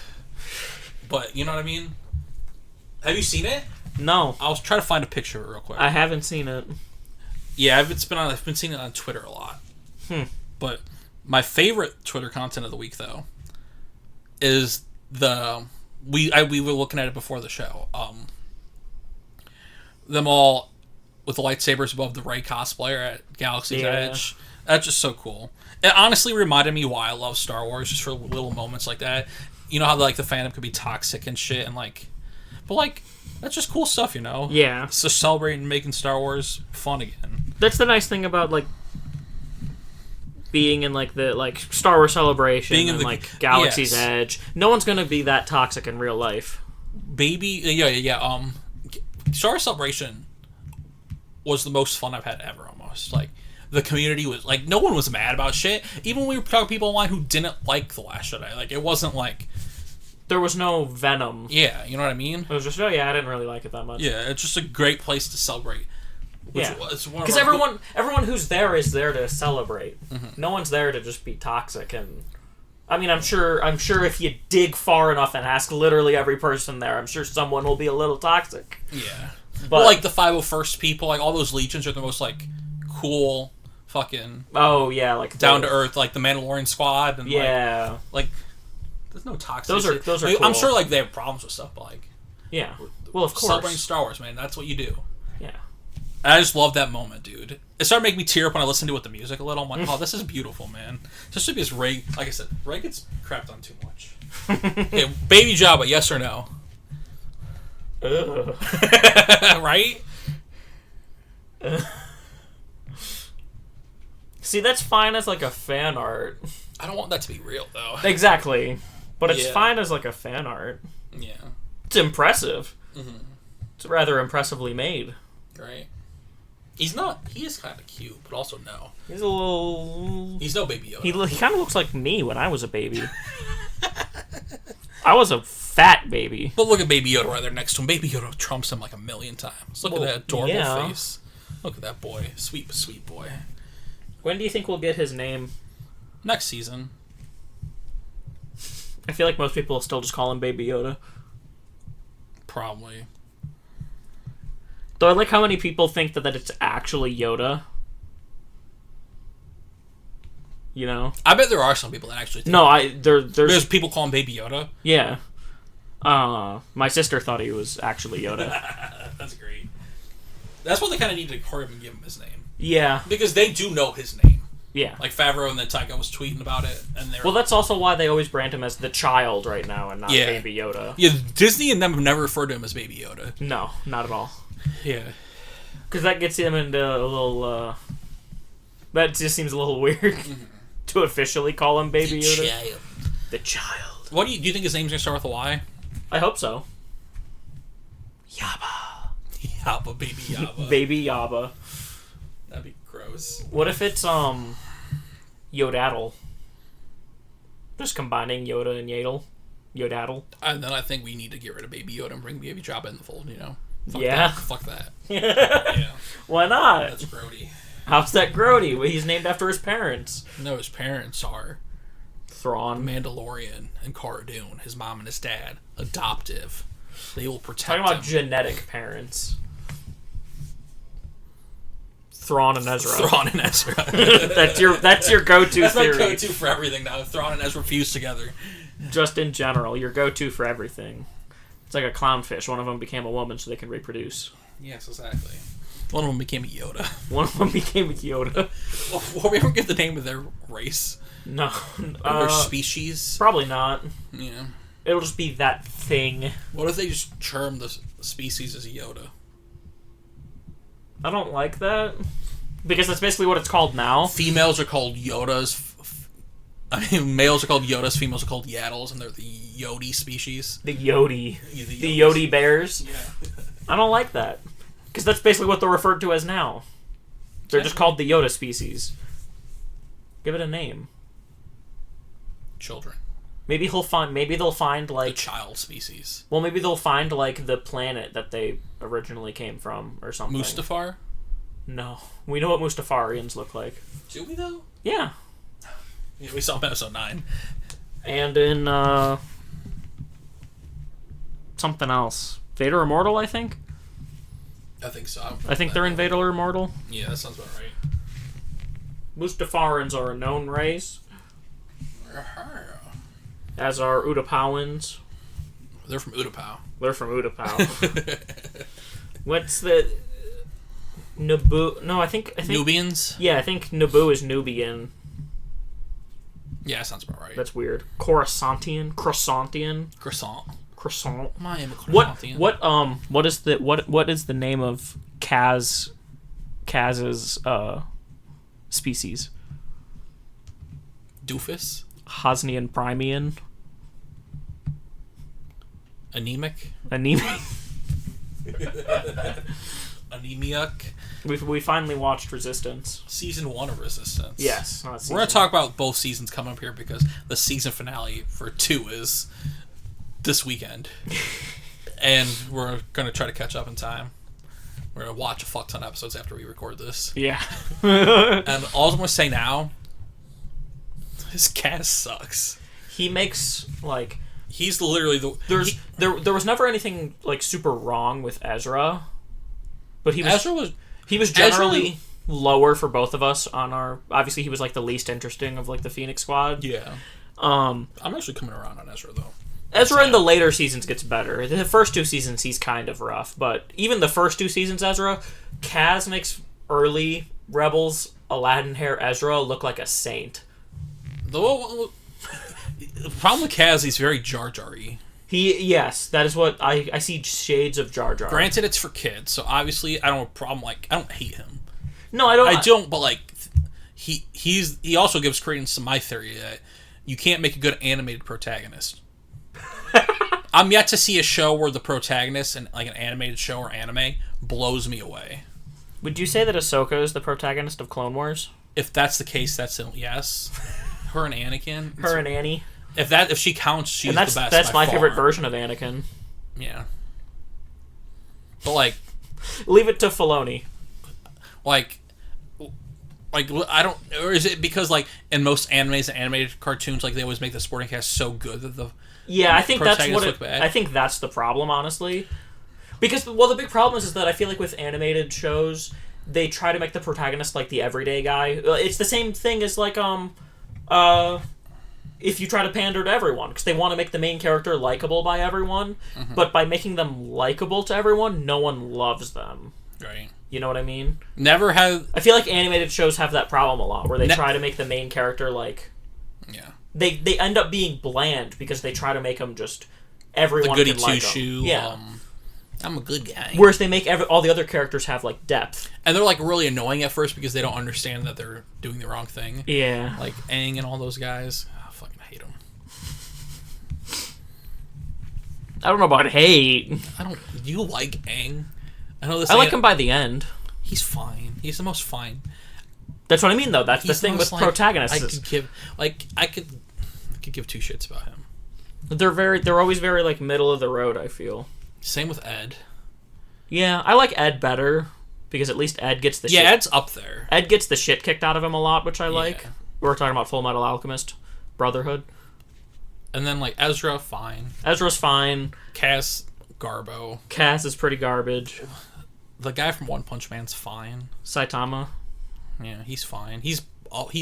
But you know what I mean? Have you seen it? No. I was trying to find a picture real quick. I haven't seen it. Yeah, I've been seeing it on Twitter a lot. But my favorite Twitter content of the week, though, is we were looking at it before the show. Them all with the lightsabers above the Rey cosplayer at Galaxy's Edge. That's just so cool. It honestly reminded me why I love Star Wars, just for little moments like that. You know how like the fandom could be toxic and shit, and like, but like that's just cool stuff, you know. Yeah. It's just celebrating making Star Wars fun again. That's the nice thing about like being in like the like Star Wars Celebration and like Galaxy's Edge. No one's gonna be that toxic in real life. Star Wars Celebration was the most fun I've had ever. Almost like the community was like no one was mad about shit. Even when we were talking to people online who didn't like The Last Jedi, like it wasn't like there was no venom. Yeah, you know what I mean. It was just I didn't really like it that much. Yeah, it's just a great place to celebrate. Because everyone who's there is there to celebrate. Mm-hmm. No one's there to just be toxic. And I mean, I'm sure if you dig far enough and ask literally every person there, I'm sure someone will be a little toxic. Yeah, but like the 501st people, like all those legions are the most like cool, fucking like down to earth, like the Mandalorian squad, and like there's no toxicity. Those are like, cool. I'm sure like they have problems with stuff, but like well, of course, celebrating Star Wars, man, that's what you do. Yeah. And I just love that moment, dude. It started making me tear up when I listened to it with the music a little. I'm like, oh, this is beautiful, man. Just because Rey, like I said, Rey gets crapped on too much. Okay, Baby Jabba, yes or no? Right? See, that's fine as like a fan art. I don't want that to be real, though. Exactly. But it's fine as like a fan art. Yeah. It's impressive. Mm-hmm. It's rather impressively made. Right. He is kind of cute, but also no. He's a little... He's no Baby Yoda. He kind of looks like me when I was a baby. I was a fat baby. But look at Baby Yoda right there next to him. Baby Yoda trumps him like a million times. Look at that adorable face. Look at that boy. Sweet, sweet boy. When do you think we'll get his name? Next season. I feel like most people will still just call him Baby Yoda. Probably. Though I like how many people think that it's actually Yoda. You know? I bet there are some people that actually think there's people call him Baby Yoda. Yeah. My sister thought he was actually Yoda. That's great. That's what they kind of need to hurry up and give him his name. Yeah. Because they do know his name. Yeah. Like Favreau and then Taika was tweeting about it. Well, that's also why they always brand him as the child right now and not Baby Yoda. Yeah, Disney and them have never referred to him as Baby Yoda. No, not at all. Yeah. Because that gets him into a little... that just seems a little weird to officially call him Baby Yoda. Child. The child. What do you think his name's going to start with a Y? I hope so. Yabba. Yabba, Baby Yabba. Baby Yabba. That'd be gross. What if it's, Yodaddle? Just combining Yoda and Yadel. Yodaddle. And then I think we need to get rid of Baby Yoda and bring Baby Jabba in the fold, you know? Fuck that. Yeah. Why not? That's grody. How's that grody? Well, he's named after his parents. No, his parents are Thrawn, Mandalorian, and Cara Dune. His mom and his dad. Adoptive. They will protect him. Talking about genetic parents. Thrawn and Ezra. That's your go-to That's theory. That's my go-to for everything now. Thrawn and Ezra fused together. Just in general, your go-to for everything. It's like a clownfish. One of them became a woman so they can reproduce. Yes, exactly. One of them became a Yoda. One of them became a Yoda. Will we ever get the name of their race? No. Their species? Probably not. Yeah. It'll just be that thing. What if they just term the species as Yoda? I don't like that. Because that's basically what it's called now. Females are called Yodas. Males are called Yodas, females are called Yaddles, and they're the Yodi species. The Yodi. The Yodi bears. Yeah. I don't like that. Because that's basically what they're referred to as now. They're just called the Yoda species. Give it a name. Children. Maybe they'll find like... The child species. Well, maybe they'll find like the planet that they originally came from or something. Mustafar? No. We know what Mustafarians look like. Do we though? Yeah. Yeah, we saw him in episode 9. And in something else. Vader Immortal, I think? I think so. I think they're in Vader Immortal. Yeah, that sounds about right. Mustafarans are a known race. As are Utapauans. They're from Utapau. They're from Utapau. What's the... Naboo... No, I think... Nubians? Yeah, I think Naboo is Nubian. Yeah, that sounds about right. That's weird. Coruscantian? Croissantian? Croissant. Croissant. I am a croissantian. What is the name of Kaz's species? Doofus? Hosnian Primian? Anemic? Anemic. Anemic. We finally watched Resistance. Season 1 of Resistance. Yes. We're going to talk about both seasons coming up here because the season finale for 2 is this weekend. And we're going to try to catch up in time. We're going to watch a fuck ton of episodes after we record this. Yeah. And all I'm going to say now, this cast sucks. He makes, like... He's literally the... There was never anything, like, super wrong with Ezra. But he was generally lower for both of us on our... Obviously, he was, like, the least interesting of, like, the Phoenix Squad. Yeah. I'm actually coming around on Ezra, though. Ezra in the later seasons gets better. The first 2 seasons, he's kind of rough. But even the first 2 seasons, Ezra, Kaz makes early Rebels Aladdin hair Ezra look like a saint. The problem with Kaz, he's very Jar Jar-y. Yes, that is what I see shades of Jar Jar. Granted, it's for kids, so obviously I don't have a problem. Like, I don't hate him. No, I don't. I don't, but like, he also gives credence to my theory that you can't make a good animated protagonist. I'm yet to see a show where the protagonist in like an animated show or anime blows me away. Would you say that Ahsoka is the protagonist of Clone Wars? If that's the case, that's a yes. Her and Anakin. Her and Annie. If she counts, she's the best. That's my far. favorite version of Anakin. Yeah. But like, leave it to Filoni. Like I don't, or is it because like in most animes and animated cartoons, like they always make the supporting cast so good that the I think that's what it. I think that's the problem, honestly. Because the big problem is that I feel like with animated shows, they try to make the protagonist like the everyday guy. It's the same thing as like if you try to pander to everyone, because they want to make the main character likable by everyone, but by making them likable to everyone, no one loves them. Right. You know what I mean? I feel like animated shows have that problem a lot, where they try to make the main character like... Yeah. They end up being bland because they try to make them just... Everyone the goody can like two-shoe. them. Yeah. I'm a good guy. Whereas they make all the other characters have like depth. And they're like really annoying at first because they don't understand that they're doing the wrong thing. Yeah. Like Aang and all those guys. I fucking hate them. I don't know about hate. Do you like Aang? I know this. I like him by the end. He's fine. He's the most fine. That's what I mean, though. That's the thing with protagonists. I could give 2 shits about him. They're always very like middle of the road, I feel. Same with Ed. Yeah, I like Ed better because at least Ed gets the shit. Ed's up there. Ed gets the shit kicked out of him a lot, which I like. We're talking about Full Metal Alchemist, Brotherhood. And then like Ezra, fine. Ezra's fine. Cass, Garbo. Cass is pretty garbage. The guy from One Punch Man's fine. Saitama. Yeah, he's fine. He's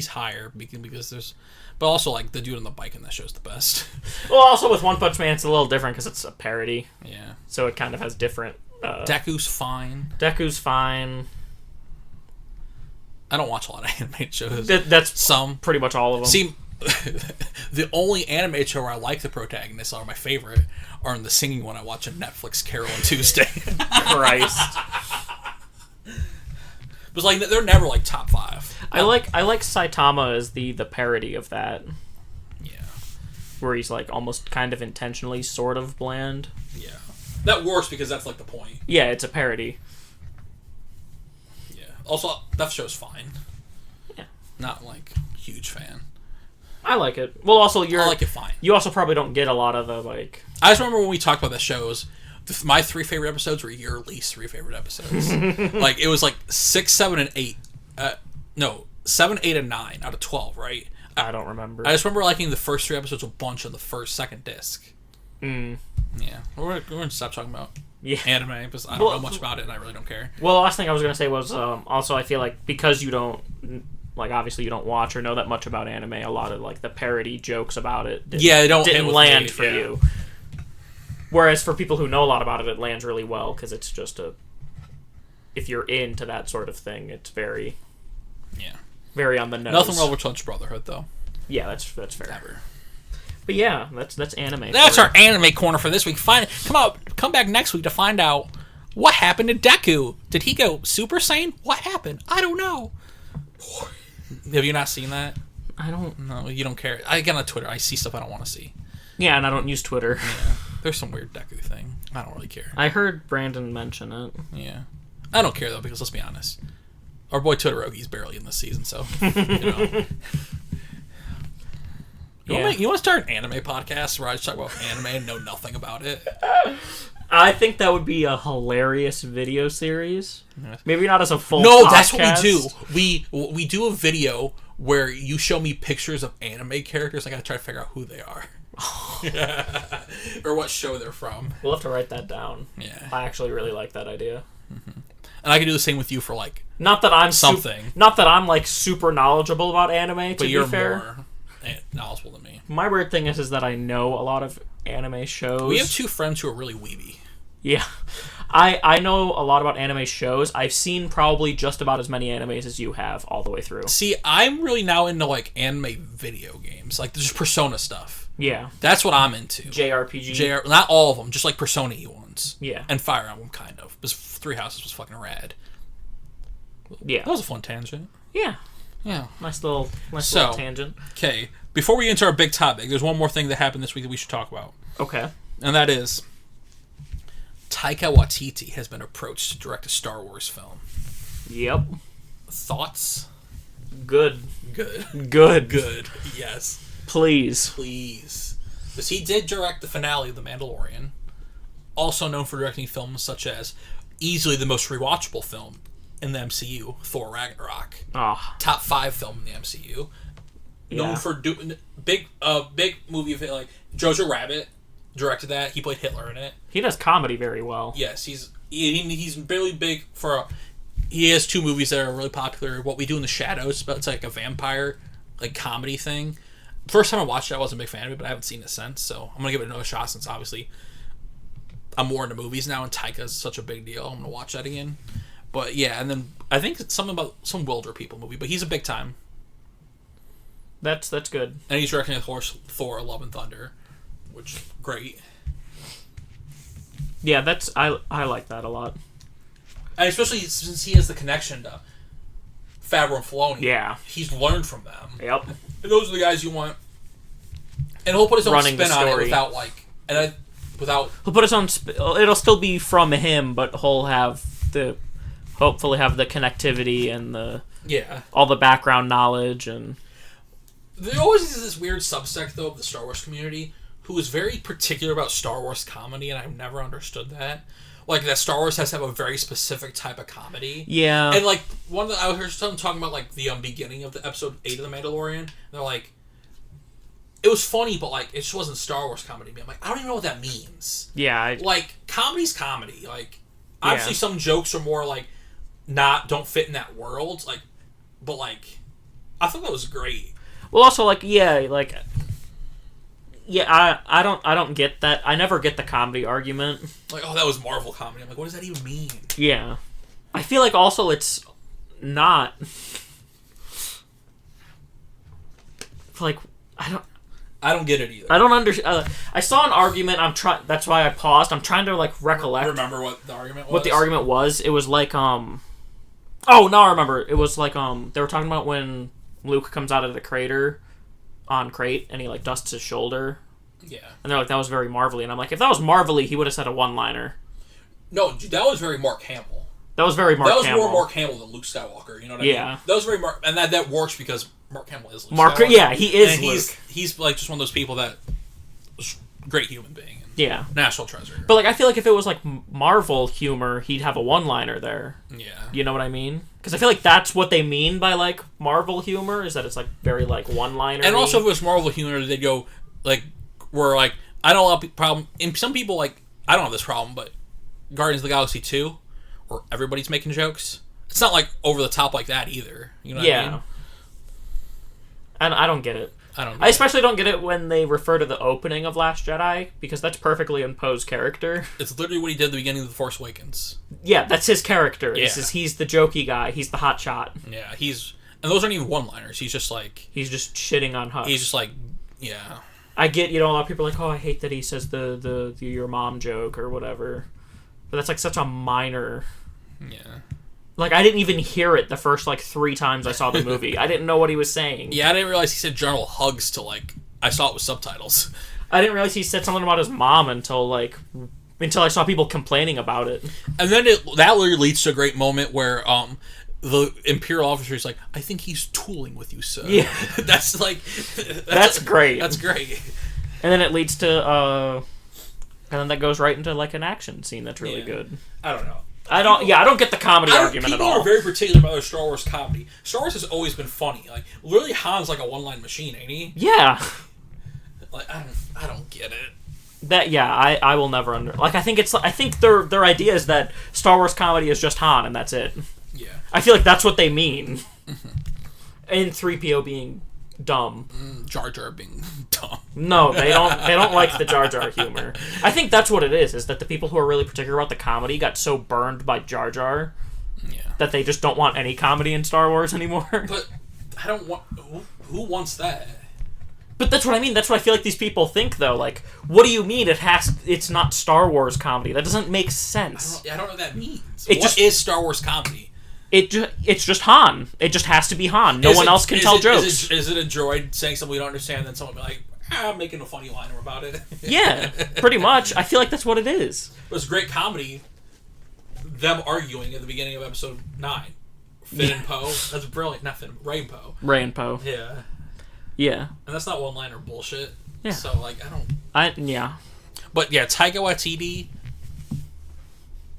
higher because there's... But also, like, the dude on the bike in that show's the best. Well, also with One Punch Man, it's a little different because it's a parody. Yeah. So it kind of has different... Deku's fine. Deku's fine. I don't watch a lot of animated shows. That's some. Pretty much all of them. See, the only animated show where I like the protagonists are my favorite are in the singing one I watch on Netflix, Carol and Tuesday. Christ. But like they're never like top 5. I like Saitama as the parody of that. Yeah. Where he's like almost kind of intentionally sort of bland. Yeah. That works because that's like the point. Yeah, it's a parody. Yeah. Also, that show's fine. Yeah. Not like huge fan. I like it. Well, also I like it fine. You also probably don't get a lot of the like. I just remember when we talked about the shows. My 3 favorite episodes were your least 3 favorite episodes. Like, it was like 6, 7, and 8. No, 7, 8, and 9 out of 12, right? I don't remember. I just remember liking the first 3 episodes a bunch on the second disc. Mm. Yeah. We're going to stop talking about anime because I don't know much about it and I really don't care. Well, the last thing I was going to say was also I feel like because you don't, like, obviously you don't watch or know that much about anime, a lot of, like, the parody jokes about it didn't land for you. Whereas for people who know a lot about it, it lands really well because it's just if you're into that sort of thing, it's very on the nose. Nothing wrong with Lunch Brotherhood, though. Yeah, that's fair. Never. But yeah, that's anime. That's our anime corner for this week. Come back next week to find out what happened to Deku. Did he go Super Saiyan? What happened? I don't know. Have you not seen that? I don't. No, you don't care. I get on Twitter. I see stuff I don't want to see. Yeah, and I don't use Twitter. Yeah, there's some weird Deku thing. I don't really care. I heard Brandon mention it. Yeah, I don't care though because let's be honest, our boy Todoroki's barely in this season, so you know. You want to start an anime podcast where I just talk about anime and know nothing about it? I think that would be a hilarious video series. Maybe not as a full No, podcast. that's what we do. We do a video where you show me pictures of anime characters. I gotta try to figure out who they are. Or what show they're from. We'll have to write that down. Yeah. I actually really like that idea. Mm-hmm. And I can do the same with you for like not that I'm something. Not that I'm like super knowledgeable about anime, but you're more knowledgeable than me. My weird thing is that I know a lot of anime shows. We have 2 friends who are really weeby. Yeah. I know a lot about anime shows. I've seen probably just about as many animes as you have all the way through. See, I'm really now into like anime video games, like just Persona stuff. Yeah. That's what I'm into. JRPG. Not all of them, just like Persona-y ones. Yeah. And Fire Emblem, kind of. Because 3 Houses was fucking rad. Yeah. That was a fun tangent. Yeah. Yeah. Nice little tangent. Okay. Before we get into our big topic, there's one more thing that happened this week that we should talk about. Okay. And that is Taika Waititi has been approached to direct a Star Wars film. Yep. Thoughts? Good. Yes. Please. Because he did direct the finale of The Mandalorian. Also known for directing films such as easily the most rewatchable film in the MCU, Thor Ragnarok. Oh. Top 5 film in the MCU. Known for doing big movie like Jojo Rabbit. Directed that. He played Hitler in it. He does comedy very well. Yes, he's really big for. He has 2 movies that are really popular. What We Do in the Shadows, but it's like a vampire like comedy thing. First time I watched it, I wasn't a big fan of it, but I haven't seen it since. So I'm gonna give it another shot since obviously I'm more into movies now, and Taika's such a big deal. I'm gonna watch that again. But yeah, and then I think it's something about some Wilder People movie, but he's a big time. That's good. And he's directing Thor: Love and Thunder. Which great. Yeah, I like that a lot. And especially since he has the connection to Favreau and Filoni. Yeah. He's learned from them. Yep. And those are the guys you want. And he'll put his own spin on it without he'll put his own it'll still be from him, but he'll hopefully have the connectivity and all the background knowledge. And there always is this weird subsect though of the Star Wars community who is very particular about Star Wars comedy, and I've never understood that. Like, that Star Wars has to have a very specific type of comedy. Yeah. And, like, I heard someone talking about, like, the beginning of the episode 8 of The Mandalorian, and they're like, it was funny, but, like, it just wasn't Star Wars comedy. I'm like, I don't even know what that means. Yeah. Like, comedy's comedy. Like, obviously some jokes are more, like, don't fit in that world. Like, but, like, I thought that was great. Well, also, like, I don't get that. I never get the comedy argument. Like, oh, that was Marvel comedy. I'm like, what does that even mean? Yeah. I feel like also it's not. Like, I don't get it either. I don't understand. I saw an argument. That's why I paused. I'm trying to like recollect. Remember what the argument was? What the argument was? It was like Oh, now I remember. It was like they were talking about when Luke comes out of the crater on Crate and he like dusts his shoulder. Yeah. And they're like, that was very Marvel-y. And I'm like, if that was Marvel-y, he would have said a one-liner. No, dude, that was very Mark Hamill. That was very Mark Hamill. That was more Mark Hamill than Luke Skywalker, you know what I mean? Yeah. That was very Mark, and that works because Mark Hamill is Luke Skywalker. Yeah, he is and Luke. He's like just one of those people that was a great human being. Yeah. National treasure. But, like, I feel like if it was, like, Marvel humor, he'd have a one-liner there. Yeah. You know what I mean? Because I feel like that's what they mean by, like, Marvel humor, is that it's, like, very, like, one-liner. And also, if it was Marvel humor, they'd go, like, where, like, I don't have a problem. And some people, like, I don't have this problem, but Guardians of the Galaxy 2, where everybody's making jokes, it's not, like, over the top like that either. You know what I mean? And I don't get it. I especially don't get it when they refer to the opening of Last Jedi, because that's perfectly in Poe's character. It's literally what he did at the beginning of The Force Awakens. Yeah, that's his character. Yeah. He's the jokey guy. He's the hot shot. Yeah, and those aren't even one-liners. He's just like... He's just shitting on Hux. He's just like, yeah. I get, a lot of people are like, oh, I hate that he says the your mom joke or whatever. But that's, like, such a minor... Yeah. Like, I didn't even hear it the first, like, 3 times I saw the movie. I didn't know what he was saying. Yeah, I didn't realize he said General Hugs till, like, I saw it with subtitles. I didn't realize he said something about his mom until I saw people complaining about it. And then that literally leads to a great moment where the Imperial officer is like, I think he's tooling with you, sir. Yeah. That's like... That's great. That's great. And then it leads to... and then that goes right into, like, an action scene that's really good. I don't know. I don't get the comedy argument at all. People are very particular about their Star Wars comedy. Star Wars has always been funny. Like, literally, Han's like a one-line machine, ain't he? Yeah. Like, I don't get it. I will never I think their idea is that Star Wars comedy is just Han and that's it. Yeah. I feel like that's what they mean. And 3PO being dumb. Jar Jar being dumb. No, they don't like the Jar Jar humor. I think that's what it is that the people who are really particular about the comedy got so burned by Jar Jar that they just don't want any comedy in Star Wars anymore. But I don't want... Who wants that? But that's what I mean. That's what I feel like these people think, though. Like, what do you mean it's not Star Wars comedy? That doesn't make sense. I don't know what that means. What is Star Wars comedy? It's just Han. It just has to be Han. No one else can tell jokes. Is it a droid saying something we don't understand, and then someone be like, I'm making a funny liner about it? Yeah, pretty much. I feel like that's what it is. But it's great comedy, them arguing at the beginning of episode 9. Finn and Poe. That's brilliant. Not Finn, Ray and Poe. Ray and Poe. Yeah. Yeah. And that's not one-liner bullshit. Yeah. So, like, yeah. But, yeah, Taika Waititi...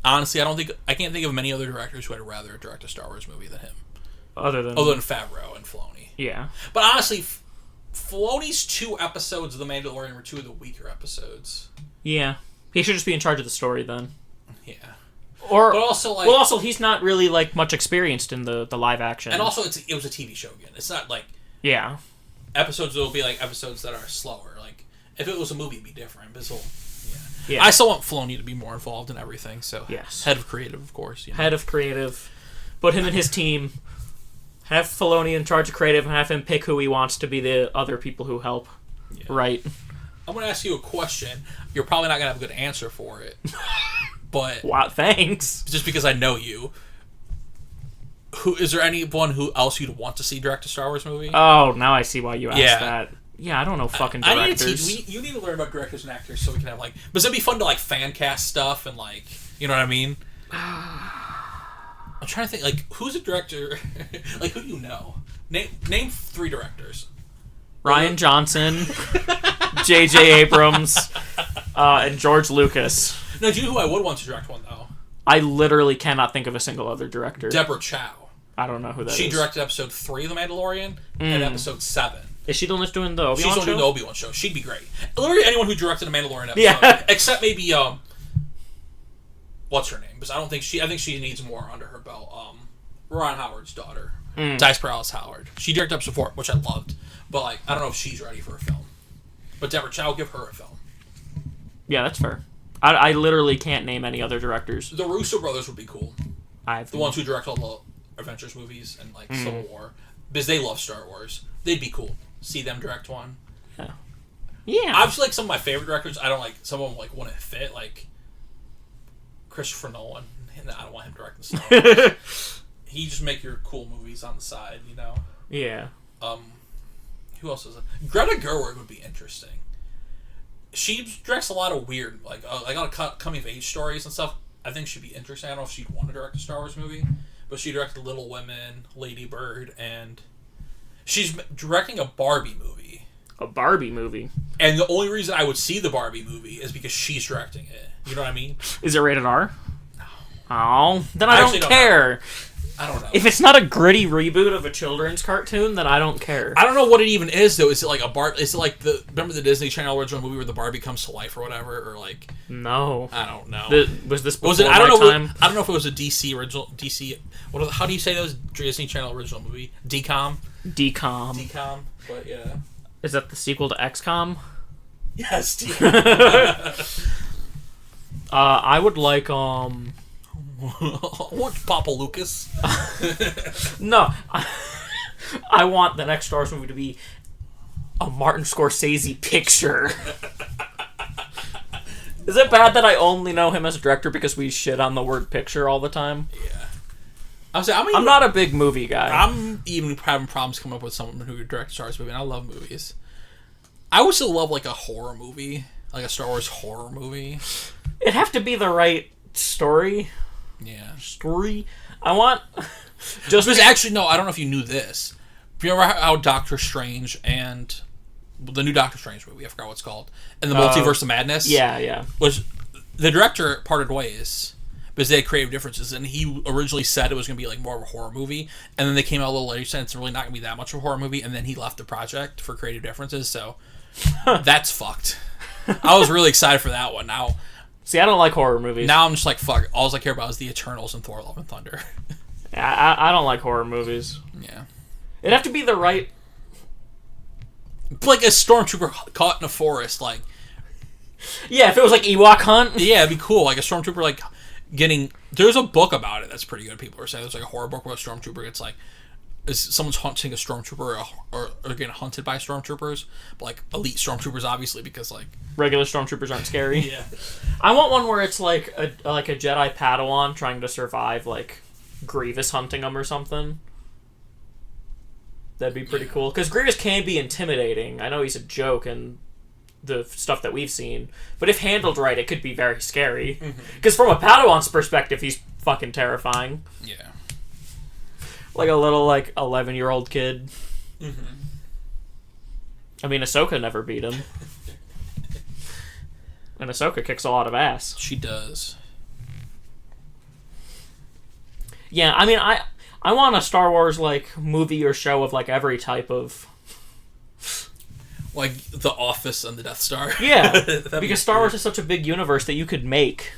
Honestly, I can't think of many other directors who I'd rather direct a Star Wars movie than him. Other than Favreau and Filoni. Yeah. But honestly, Filoni's 2 episodes of The Mandalorian were 2 of the weaker episodes. Yeah. He should just be in charge of the story then. Yeah. But also he's not really like much experienced in the live action. And also it was a TV show again. It's not like episodes will be like episodes that are slower. Like if it was a movie it'd be different. But yeah. I still want Filoni to be more involved in everything, so yes. Head of creative, of course. Head of creative. Put him and his team. Have Filoni in charge of creative and have him pick who he wants to be the other people who help. Yeah. Right. I'm going to ask you a question. You're probably not going to have a good answer for it. But wow, thanks. Just because I know you. Is there anyone who else you'd want to see direct a Star Wars movie? Oh, now I see why you asked that. Yeah, I don't know fucking directors. You need to learn about directors and actors so we can have like... But it'd be fun to like fan cast stuff and like... You know what I mean? I'm trying to think, like, who's a director... like, who do you know? Name 3 directors. Rian Johnson, J.J. Abrams, and George Lucas. No, do you know who I would want to direct one, though? I literally cannot think of a single other director. Deborah Chow. I don't know who that is. She directed episode 3 of The Mandalorian and episode 7. Is she the one that's doing the Obi-Wan show? She's doing the Obi-Wan show. She'd be great. Literally anyone who directed a Mandalorian episode. Yeah. Except maybe, what's her name? Because I think she needs more under her belt. Ron Howard's daughter. Dice Perales Howard. She directed episode 4, which I loved. But, like, I don't know if she's ready for a film. But Deborah Chow, give her a film. Yeah, that's fair. I literally can't name any other directors. The Russo brothers would be cool. The ones who direct all the Avengers movies and, like, Civil War. Because they love Star Wars. They'd be cool. See them direct one. Yeah. Obviously, like, some of my favorite directors, I don't like... Some of them, like, wouldn't fit. Like, Christopher Nolan. I don't want him directing Star Wars. He just make your cool movies on the side, you know? Yeah. Who else is it? Greta Gerwig would be interesting. She directs a lot of weird, like a lot of coming-of-age stories and stuff. I think she'd be interesting. I don't know if she'd want to direct a Star Wars movie, but she directed Little Women, Lady Bird, and she's directing a Barbie movie. A Barbie movie. And the only reason I would see the Barbie movie is because she's directing it. You know what I mean? Is it rated R? No. Oh, then I don't care. I don't know. If it's not a gritty reboot of a children's cartoon, then I don't care. I don't know what it even is, though. Is it like is it like remember the Disney Channel original movie where the Barbie comes to life or whatever? Or like... No. I don't know. Was this before I don't know. time? I don't know if it was a DC original... How do you say those Disney Channel original movie? DCOM? DCOM, but yeah. Is that the sequel to XCOM? Yes, DCOM. I would like, What, Papa Lucas? No. I want the next Star Wars movie to be a Martin Scorsese picture. Is it bad that I only know him as a director because we shit on the word picture all the time? Yeah. I'm not a big movie guy. I'm even having problems coming up with someone who could direct a Star Wars movie, and I love movies. I would still love, like, a horror movie. Like a Star Wars horror movie. It'd have to be the right story. Yeah. I want... Actually, no, I don't know if you knew this. Do you remember how Doctor Strange and... The new Doctor Strange movie, I forgot what it's called. And the Multiverse of Madness? Yeah. Was... The director parted ways because they had creative differences, and he originally said it was going to be like more of a horror movie, and then they came out a little later and said it's really not going to be that much of a horror movie, and then he left the project for creative differences, so that's fucked. I was really excited for that one. Now, see, I don't like horror movies. Now I'm just like, fuck, all I care about is the Eternals and Thor: Love and Thunder. I don't like horror movies. Yeah. It'd have to be the right... Like a stormtrooper caught in a forest, like... Yeah, if it was like Ewok Hunt. Yeah, it'd be cool. Like a stormtrooper, like... There's a book about it that's pretty good. People are saying there's like a horror book where a stormtrooper gets like, someone's hunting a stormtrooper or getting hunted by stormtroopers, but like elite stormtroopers, obviously, because like regular stormtroopers aren't scary. Yeah, I want one where it's like a Jedi Padawan trying to survive like Grievous hunting them or something. That'd be pretty cool because Grievous can be intimidating. I know he's a joke and the stuff that we've seen, but if handled right, it could be very scary. Because from a Padawan's perspective, he's fucking terrifying. Yeah, like a little 11-year-old kid. I mean, Ahsoka never beat him, and Ahsoka kicks a lot of ass. She does. Yeah, I mean, I want a Star Wars movie or show of every type of. Like The Office and the Death Star. Yeah, because Star Wars is such a big universe that you could make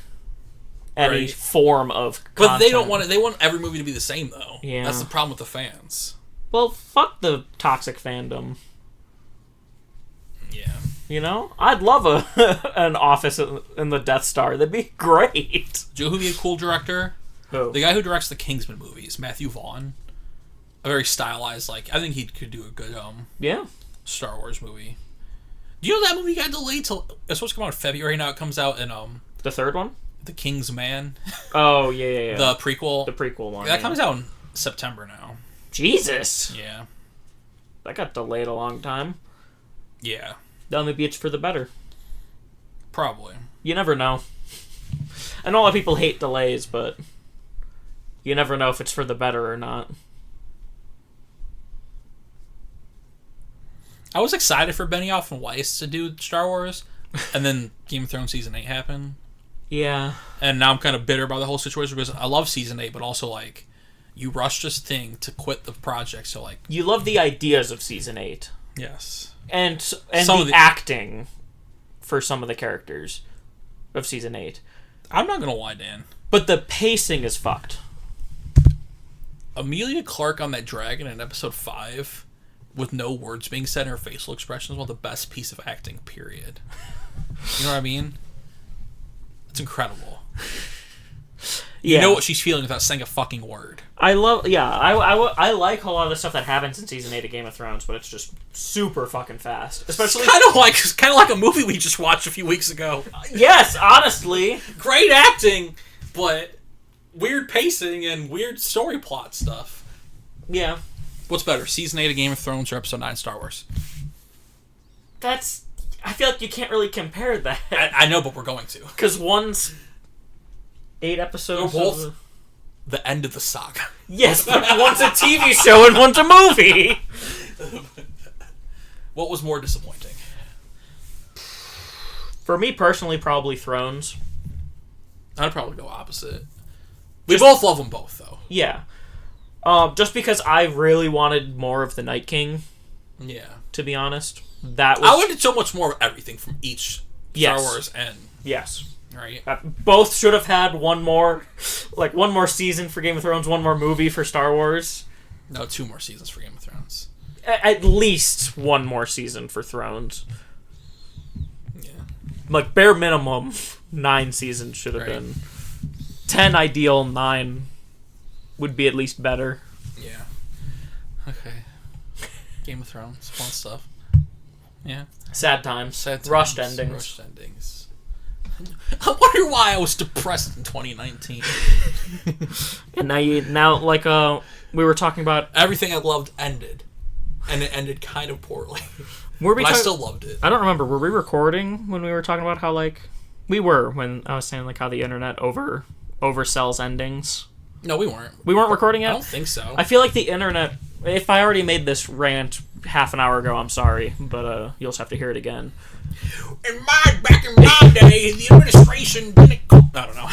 any form of content. But they don't want it. They want every movie to be the same, though. Yeah. That's the problem with the fans. Well, fuck the toxic fandom. Yeah. You know? I'd love an Office in the Death Star. That'd be great. Do you know who'd be a cool director? Who? The guy who directs the Kingsman movies, Matthew Vaughn. A very stylized, I think he could do a good, yeah. Star Wars movie. Do you know that movie got delayed till it's supposed to come out in February? Now it comes out in the third one, The King's Man. Oh yeah. The prequel one. That comes out in September now. Jesus. Yeah. That got delayed a long time. Yeah. Then maybe it's for the better. Probably. You never know. I know a lot of people hate delays, but you never know if it's for the better or not. I was excited for Benioff and Weiss to do Star Wars, and then Game of Thrones Season 8 happened. Yeah. And now I'm kind of bitter about the whole situation because I love Season 8, but also, you rushed this thing to quit the project, so, You love the ideas of Season 8. Yes. And the acting for some of the characters of Season 8. I'm not going to lie, Dan. But the pacing is fucked. Emilia Clarke on that dragon in Episode 5... with no words being said and her facial expression is one of the best piece of acting, period. You know what I mean? It's incredible. You know what she's feeling without saying a fucking word. I like a lot of the stuff that happens in Season 8 of Game of Thrones, but it's just super fucking fast. Especially It's kind of like a movie we just watched a few weeks ago. Yes, honestly. Great acting, but weird pacing and weird story plot stuff. Yeah. What's better, Season 8 of Game of Thrones or Episode 9 Star Wars? I feel like you can't really compare that. I know, but we're going to. Because one's 8 episodes. They're both the end of the saga. Yes, but one's a TV show and one's a movie. What was more disappointing? For me personally, probably Thrones. I'd probably go opposite. We both love them both, though. Yeah. Just because I really wanted more of the Night King. Yeah. To be honest. That was... I wanted so much more of everything from each Star Wars and... Yes. Right. Both should have had one more season for Game of Thrones, one more movie for Star Wars. No, 2 more seasons for Game of Thrones. At least one more season for Thrones. Yeah. Like, bare minimum, 9 seasons should have been. 10 ideal, 9 would be at least better. Yeah. Okay. Game of Thrones, fun stuff. Yeah. Sad times. Rushed endings. I wonder why I was depressed in 2019. And now, we were talking about... Everything I loved ended. And it ended kind of poorly. I still loved it. I don't remember. Were we recording when we were talking about how, we were, when I was saying, how the internet oversells endings? No, we weren't. We weren't recording yet? I don't think so. I feel like the internet... If I already made this rant half an hour ago, I'm sorry. But you'll just have to hear it again. Back in my day, the administration didn't... I don't know.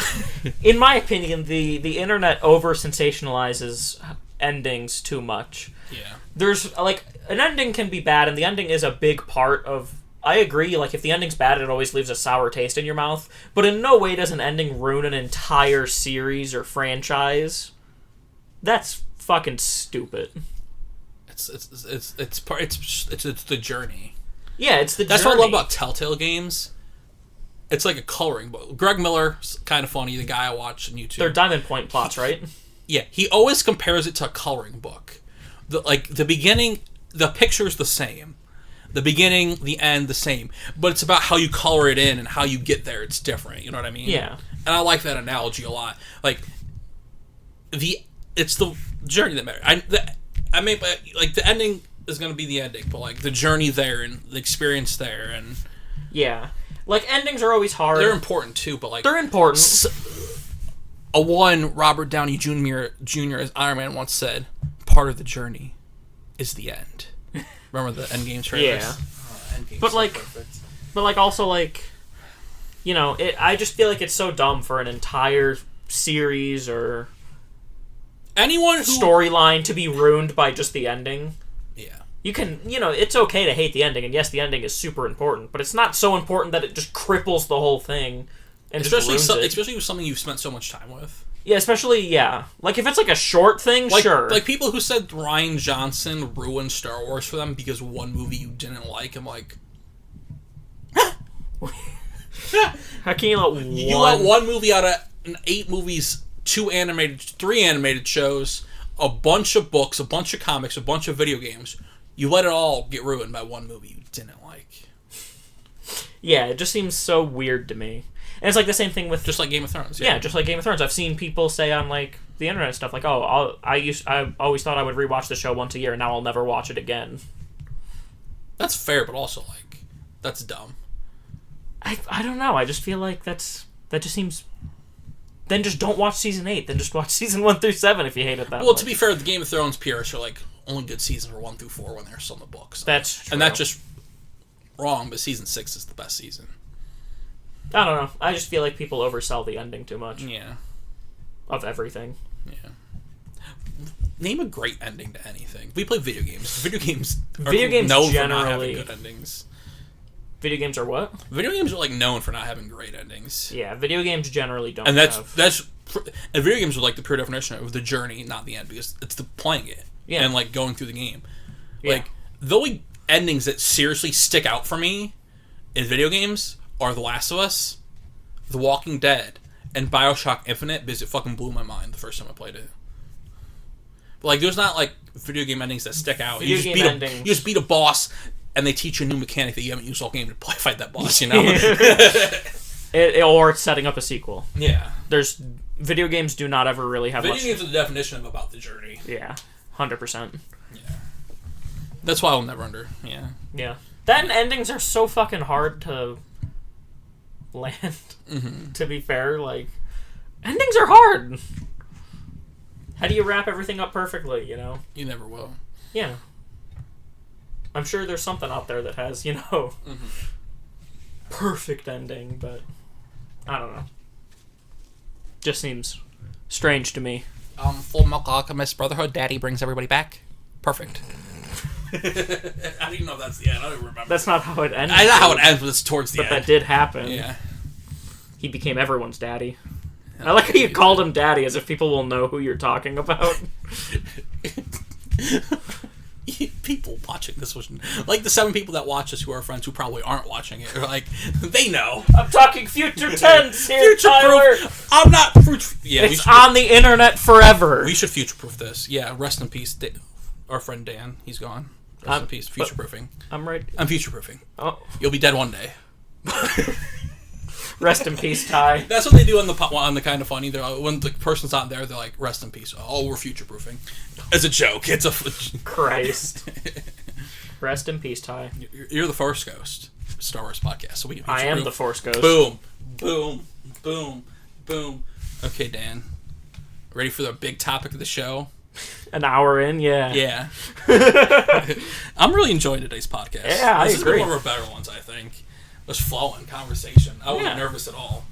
In my opinion, the internet over-sensationalizes endings too much. Yeah. There's, an ending can be bad, and the ending is a big part of... I agree, if the ending's bad, it always leaves a sour taste in your mouth, but in no way does an ending ruin an entire series or franchise. That's fucking stupid. It's the journey. Yeah, it's the journey. That's what I love about Telltale games. It's like a coloring book. Greg Miller's kind of funny, the guy I watch on YouTube. They're Diamond Point plots, right? Yeah, he always compares it to a coloring book. The beginning, the picture's the same. The beginning, the end, the same. But it's about how you color it in and how you get there. It's different. You know what I mean? Yeah. And I like that analogy a lot. It's the journey that matters. The ending is going to be the ending, but the journey there and the experience there and... Yeah. Endings are always hard. They're important too, but they're important. Robert Downey Jr. as Iron Man once said, part of the journey is the end. Remember the Endgame trailers? Yeah. Endgame's but so perfect. But also I just feel like it's so dumb for an entire series or anyone storyline to be ruined by just the ending. Yeah. You can, it's okay to hate the ending, and yes, the ending is super important, but it's not so important that it just cripples the whole thing and especially just ruins it. Especially with something you've spent so much time with. Yeah, especially, yeah. If it's a short thing, sure. People who said Rian Johnson ruined Star Wars for them because one movie you didn't like, I'm like... How can you let one... You let one movie out of 8 movies, 3 animated shows, a bunch of books, a bunch of comics, a bunch of video games. You let it all get ruined by one movie you didn't like. Yeah, it just seems so weird to me. And it's the same thing with... Just like Game of Thrones. Yeah, just like Game of Thrones. I've seen people say on, the internet and stuff, I always thought I would rewatch the show once a year, and now I'll never watch it again. That's fair, but also, that's dumb. I don't know. I just feel like that just seems... Then just don't watch Season 8. Then just watch Season 1 through 7 if you hate it that much. Well, to be fair, the Game of Thrones purists are, only good seasons were 1 through 4 when they're still in the books. So. That's true. And that's just wrong, but Season 6 is the best season. I don't know. I just feel like people oversell the ending too much. Yeah. Of everything. Yeah. Name a great ending to anything. We play video games. Video games generally for not having good endings. Video games are what? Video games are known for not having great endings. Yeah, video games generally don't. And and video games are the pure definition of the journey, not the end, because it's the playing it and going through the game. Yeah. The only endings that seriously stick out for me in video games are The Last of Us, The Walking Dead, and BioShock Infinite, because it fucking blew my mind the first time I played it. But there's not video game endings that stick out. You just beat a boss, and they teach you a new mechanic that you haven't used all game to fight that boss. Or it's setting up a sequel. Yeah. Video games do not ever really have video games are the definition of about the journey. Yeah, 100%. Yeah. That's why I'll never Yeah. Yeah. Then endings are so fucking hard to land. Mm-hmm. To be fair, endings are hard. How do you wrap everything up perfectly? You never will. Yeah. I'm sure there's something out there that has, perfect ending, but I don't know. Just seems strange to me. Full Metal Alchemist Brotherhood, Daddy brings everybody back. Perfect. I don't even know if that's the end. I don't even remember. That's not how it ends. I know how it ends, but it's towards the end. But that did happen. Yeah. He became everyone's daddy. I like how you called him daddy, as if people will know who you're talking about. People watching this, like the 7 people that watch us who are friends who probably aren't watching it, are like, they know. I'm talking future tense here, future Tyler. I'm not future. Yeah, it's on the internet forever. We should future-proof this. Yeah, rest in peace, our friend Dan. He's gone. Rest in peace. Future-proofing. I'm right. I'm future-proofing. Oh, you'll be dead one day. Rest in peace, Ty. That's what they do on the Kind of Funny. They're like, when the person's not there, they're like, rest in peace. Oh, we're future-proofing. It's a joke. It's a... Christ. Rest in peace, Ty. You're the Force Ghost. Star Wars podcast. So I am the Force Ghost. Boom. Boom. Boom. Boom. Okay, Dan. Ready for the big topic of the show? An hour in, yeah. Yeah. I'm really enjoying today's podcast. Yeah, I agree. This has been one of our better ones, I think. It was flowing conversation. I wasn't nervous at all.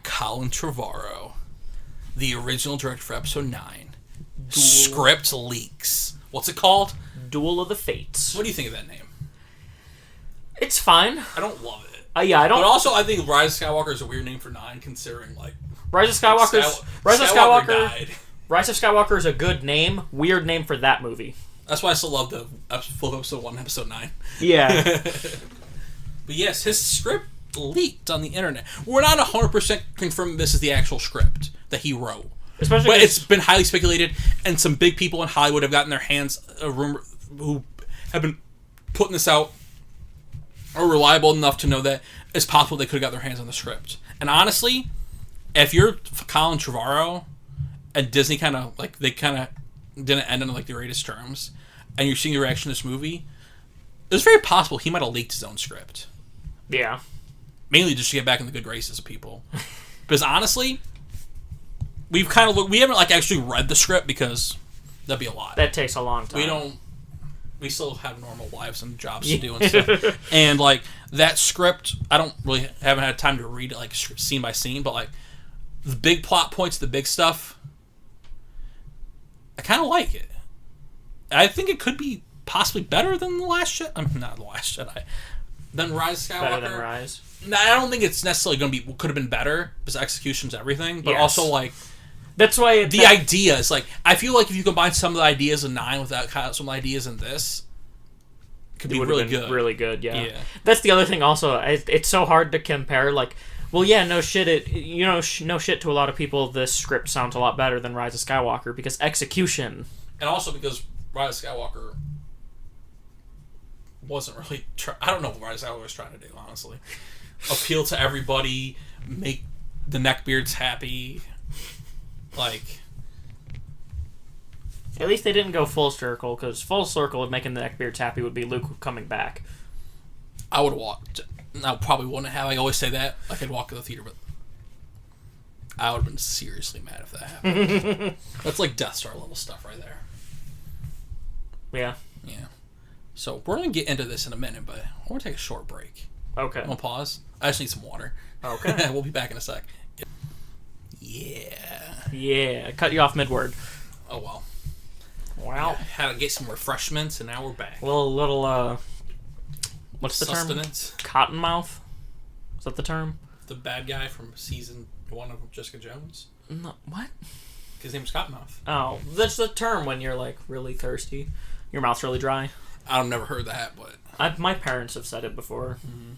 Colin Trevorrow, the original director for episode 9. Script leaks. What's it called? Duel of the Fates. What do you think of that name? It's fine. I don't love it. Yeah, I don't. But also, I think Rise of Skywalker is a weird name for 9, considering Rise of Skywalker died. Rise of Skywalker is a good name. Weird name for that movie. That's why I still love the full episode 1 and episode 9. Yeah. But yes, his script leaked on the internet. We're not 100% confirming this is the actual script that he wrote. But it's been highly speculated, and some big people in Hollywood have gotten their hands, who have been putting this out, are reliable enough to know that it's possible they could have got their hands on the script. And honestly, if you're Colin Trevorrow, and Disney they didn't end on the greatest terms, and you're seeing the reaction to this movie, it's very possible he might have leaked his own script. Yeah. Mainly just to get back in the good graces of people. Because honestly, we haven't actually read the script, because that'd be a lot. That takes a long time. We still have normal lives and jobs to do and stuff. And that script, haven't had time to read it scene by scene, but the big plot points, the big stuff, I kind of like it. I think it could be possibly better than The Last Jedi. Not The Last Jedi. Than Rise of Skywalker. Better than Rise. No, I don't think it's necessarily going to be... Could have been better, because execution's everything. But yes. also, that's why... The ideas. I feel like if you combine some of the ideas in 9 with some of the ideas in this, it could be really good. Really good, yeah. That's the other thing also. It's so hard to compare, well, yeah, no shit. No shit to a lot of people. This script sounds a lot better than Rise of Skywalker, because execution, and also because Rise of Skywalker wasn't really. I don't know what Rise of Skywalker was trying to do. Honestly, appeal to everybody, make the neckbeards happy. At least they didn't go full circle, because full circle of making the neckbeards happy would be Luke coming back. I would walk. I probably wouldn't have. I always say that. I'd walk to the theater, but I would have been seriously mad if that happened. That's Death Star level stuff right there. Yeah. Yeah. So we're going to get into this in a minute, but I want to take a short break. Okay. I'm going to pause. I just need some water. Okay. We'll be back in a sec. Yeah. Yeah. I cut you off mid-word. Oh, well. Wow. Had to get some refreshments, and now we're back. Little what's the sustenance? Term? Cottonmouth? Is that the term? The bad guy from season 1 of Jessica Jones? No, what? His name was Cottonmouth. Oh, that's the term when you're really thirsty. Your mouth's really dry. I've never heard that, but... My parents have said it before. Mm-hmm.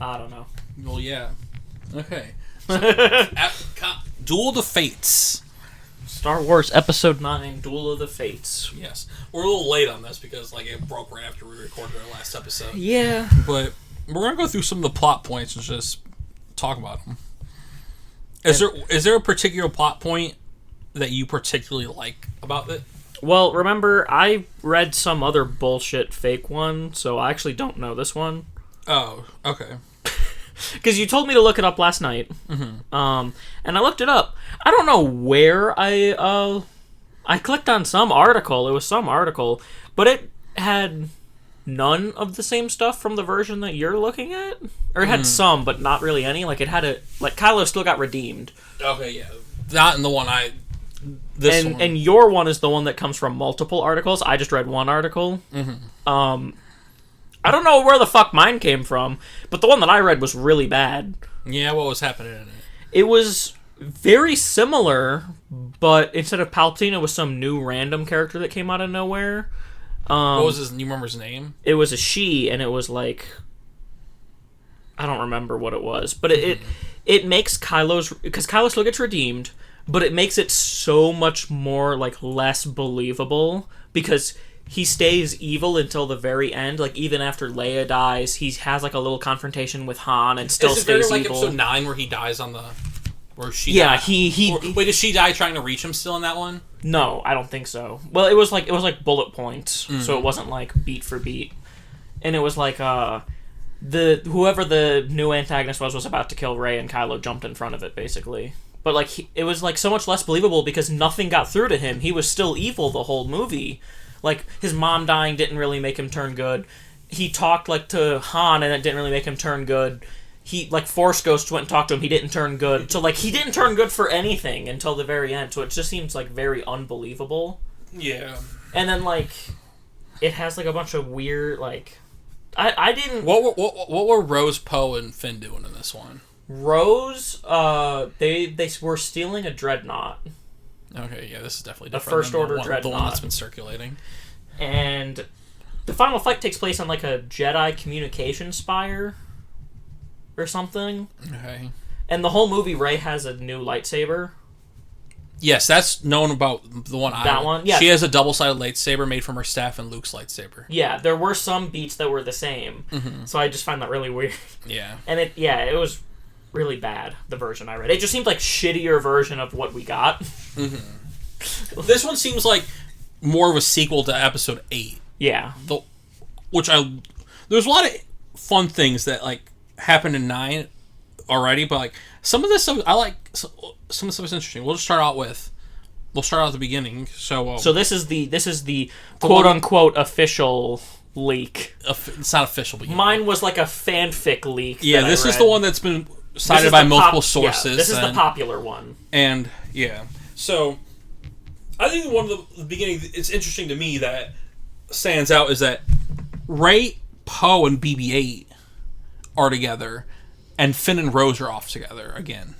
I don't know. Well, yeah. Okay. So, Duel of the Fates. Star Wars Episode 9, Duel of the Fates. Yes. We're a little late on this because it broke right after we recorded our last episode. Yeah. But we're going to go through some of the plot points and just talk about them. Is there a particular plot point that you particularly like about it? Well, remember, I read some other bullshit fake one, so I actually don't know this one. Oh, okay. Because you told me to look it up last night, and I looked it up. I don't know where I I clicked on some article. It was some article, but it had none of the same stuff from the version that you're looking at, or it had some, but not really any. Like it had Kylo still got redeemed. Okay, yeah, not in the one and your one is the one that comes from multiple articles. I just read one article. I don't know where the fuck mine came from, but the one that I read was really bad. Yeah, what was happening in it? It was very similar, but instead of Palpatine, it was some new random character that came out of nowhere. What was his? You remember his name? It was a she, and it was like, I don't remember what it was, but it makes because Kylo still gets redeemed, but it makes it so much more like less believable because he stays evil until the very end. Like even after Leia dies, he has like a little confrontation with Han and still stays evil. Like episode 9 where he dies on the. Where she died. Wait, did she die trying to reach him still in that one? No, I don't think so. Well, it was like bullet points, so it wasn't like beat for beat, and it was like whoever the new antagonist was about to kill Rey, and Kylo jumped in front of it basically. But like it was like so much less believable because nothing got through to him. He was still evil the whole movie. Like his mom dying didn't really make him turn good. He talked like to Han, and it didn't really make him turn good. He, like, Force Ghost went and talked to him. He didn't turn good. So, like, he didn't turn good for anything until the very end. So it just seems, like, very unbelievable. Yeah. And then, like, it has, like, a bunch of weird, like... I didn't... What were Rose, Poe, and Finn doing in this one? Rose, they were stealing a dreadnought. Okay, yeah, this is definitely different. A First Order dreadnought. The one that's been circulating. And the final fight takes place on, like, a Jedi communication spire or something. Okay. And the whole movie, Rey has a new lightsaber. Yes, that's known about the one. That one, yeah. She has a double-sided lightsaber made from her staff and Luke's lightsaber. Yeah, there were some beats that were the same. So I just find that really weird. Yeah. And it was really bad, the version I read. It just seemed like shittier version of what we got. This one seems like more of a sequel to Episode 8. Yeah. There's a lot of fun things that, like, happened in 9 already, but like some of this stuff I like. Some of the stuff is interesting. We'll start out at the beginning. So this is the quote unquote official leak. It's not official, but mine was like a fanfic leak. Yeah, this is the one that's been cited by multiple sources. Yeah, this is the popular one. And yeah, so I think one of the beginning. It's interesting to me that stands out is that Rey, Poe, and BB-8 are together, and Finn and Rose are off together again.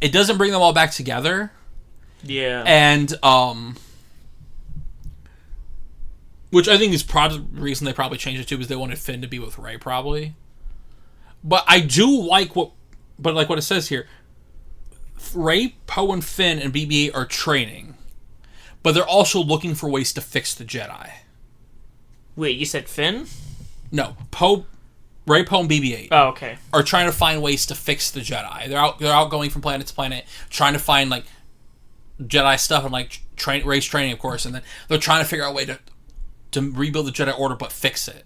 It doesn't bring them all back together. Yeah. And, which I think is probably the reason they probably changed it to, is they wanted Finn to be with Rey, probably. But I do like what it says here. Rey, Poe, and Finn and BB-8 are training, but they're also looking for ways to fix the Jedi. Wait, you said Finn? No, Rey, Poe, and BB-8. Oh, okay. Are trying to find ways to fix the Jedi. They're out going from planet to planet, trying to find like Jedi stuff and like Rey's training, of course, and then they're trying to figure out a way to rebuild the Jedi Order, but fix it.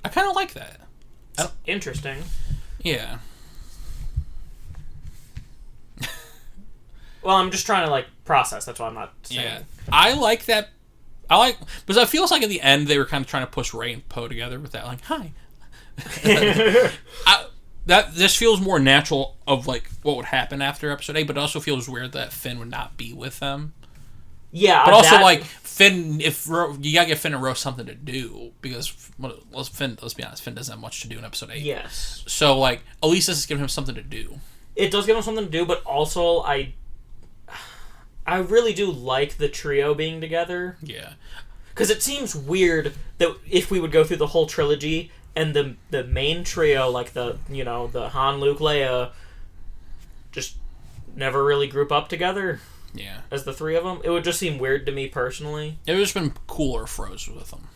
I kind of like that. Interesting. Yeah. Well, I'm just trying to like process. That's why I'm not saying. Yeah, I like that. Because it feels like at the end they were kind of trying to push Rey and Poe together with that, like, hi. That just feels more natural of like what would happen after Episode 8, but it also feels weird that Finn would not be with them. Yeah, but also like Finn, you gotta give Finn and Rose something to do because Finn, let's be honest, Finn doesn't have much to do in Episode 8. Yes. So like, at least this is giving him something to do. It does give him something to do, but also I really do like the trio being together. Yeah. Because it seems weird that if we would go through the whole trilogy and the main trio, like the Han, Luke, Leia, just never really group up together. Yeah. As the three of them. It would just seem weird to me personally. It would have just been cooler if Rose was with them.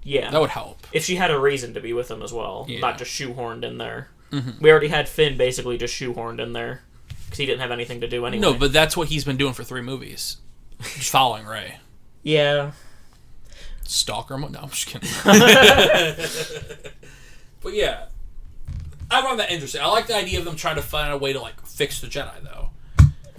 Yeah. That would help. If she had a reason to be with them as well. Yeah. Not just shoehorned in there. Mm-hmm. We already had Finn basically just shoehorned in there. Because he didn't have anything to do anyway. No, but that's what he's been doing for 3 movies. Just following Rey. Yeah. Stalker mode? No, I'm just kidding. But yeah. I find that interesting. I like the idea of them trying to find a way to like fix the Jedi, though.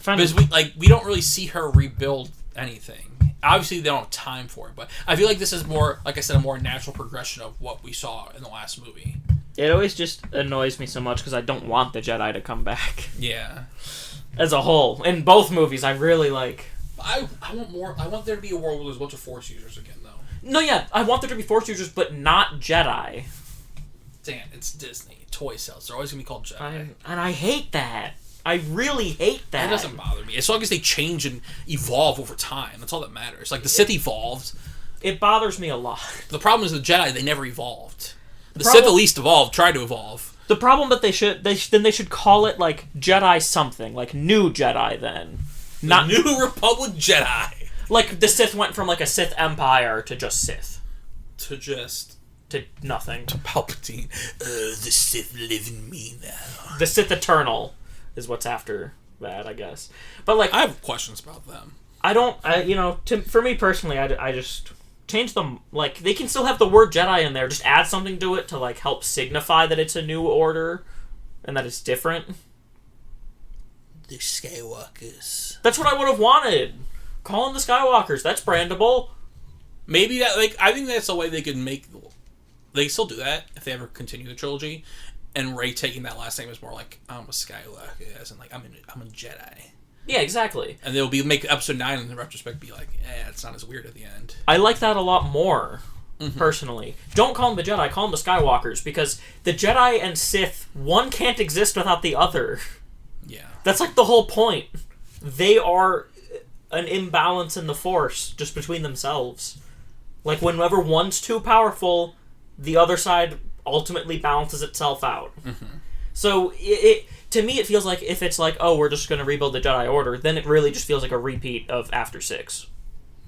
Because we don't really see her rebuild anything. Obviously, they don't have time for it, but I feel like this is more, like I said, a more natural progression of what we saw in the last movie. It always just annoys me so much because I don't want the Jedi to come back. Yeah. As a whole, in both movies, I really like. I want more. I want there to be a world where there's a bunch of Force users again, though. No, yeah, I want there to be Force users, but not Jedi. Dan, it's Disney. Toy cells. They're always gonna be called Jedi. And I hate that. I really hate that. That doesn't bother me. As long as they change and evolve over time, that's all that matters. Like the Sith evolved. It bothers me a lot. The problem is the Jedi. They never evolved. The Sith at least evolved. Tried to evolve. The problem that they should call it like Jedi something, like New Jedi then. Not New Republic Jedi. Like the Sith went from like a Sith Empire to just Sith. To nothing. To Palpatine. The Sith live in me now. The Sith Eternal is what's after that, I guess. But like I have questions about them. For me personally, I just change them. Like they can still have the word Jedi in there. Just add something to it to like help signify that it's a new order and that it's different. The Skywalkers. That's what I would have wanted. Call them the Skywalkers. That's brandable. Maybe that I think that's a way they could make. They can still do that if they ever continue the trilogy, and Rey taking that last name is more like I'm a Skywalker, as in like I'm a Jedi. Yeah, exactly. And they'll make episode 9 in the retrospect be like, it's not as weird at the end. I like that a lot more, personally. Don't call them the Jedi, call them the Skywalkers, because the Jedi and Sith, one can't exist without the other. Yeah. That's like the whole point. They are an imbalance in the Force, just between themselves. Like, whenever one's too powerful, the other side ultimately balances itself out. Mm-hmm. So, to me, it feels like if it's like, oh, we're just going to rebuild the Jedi Order, then it really just feels like a repeat of After 6.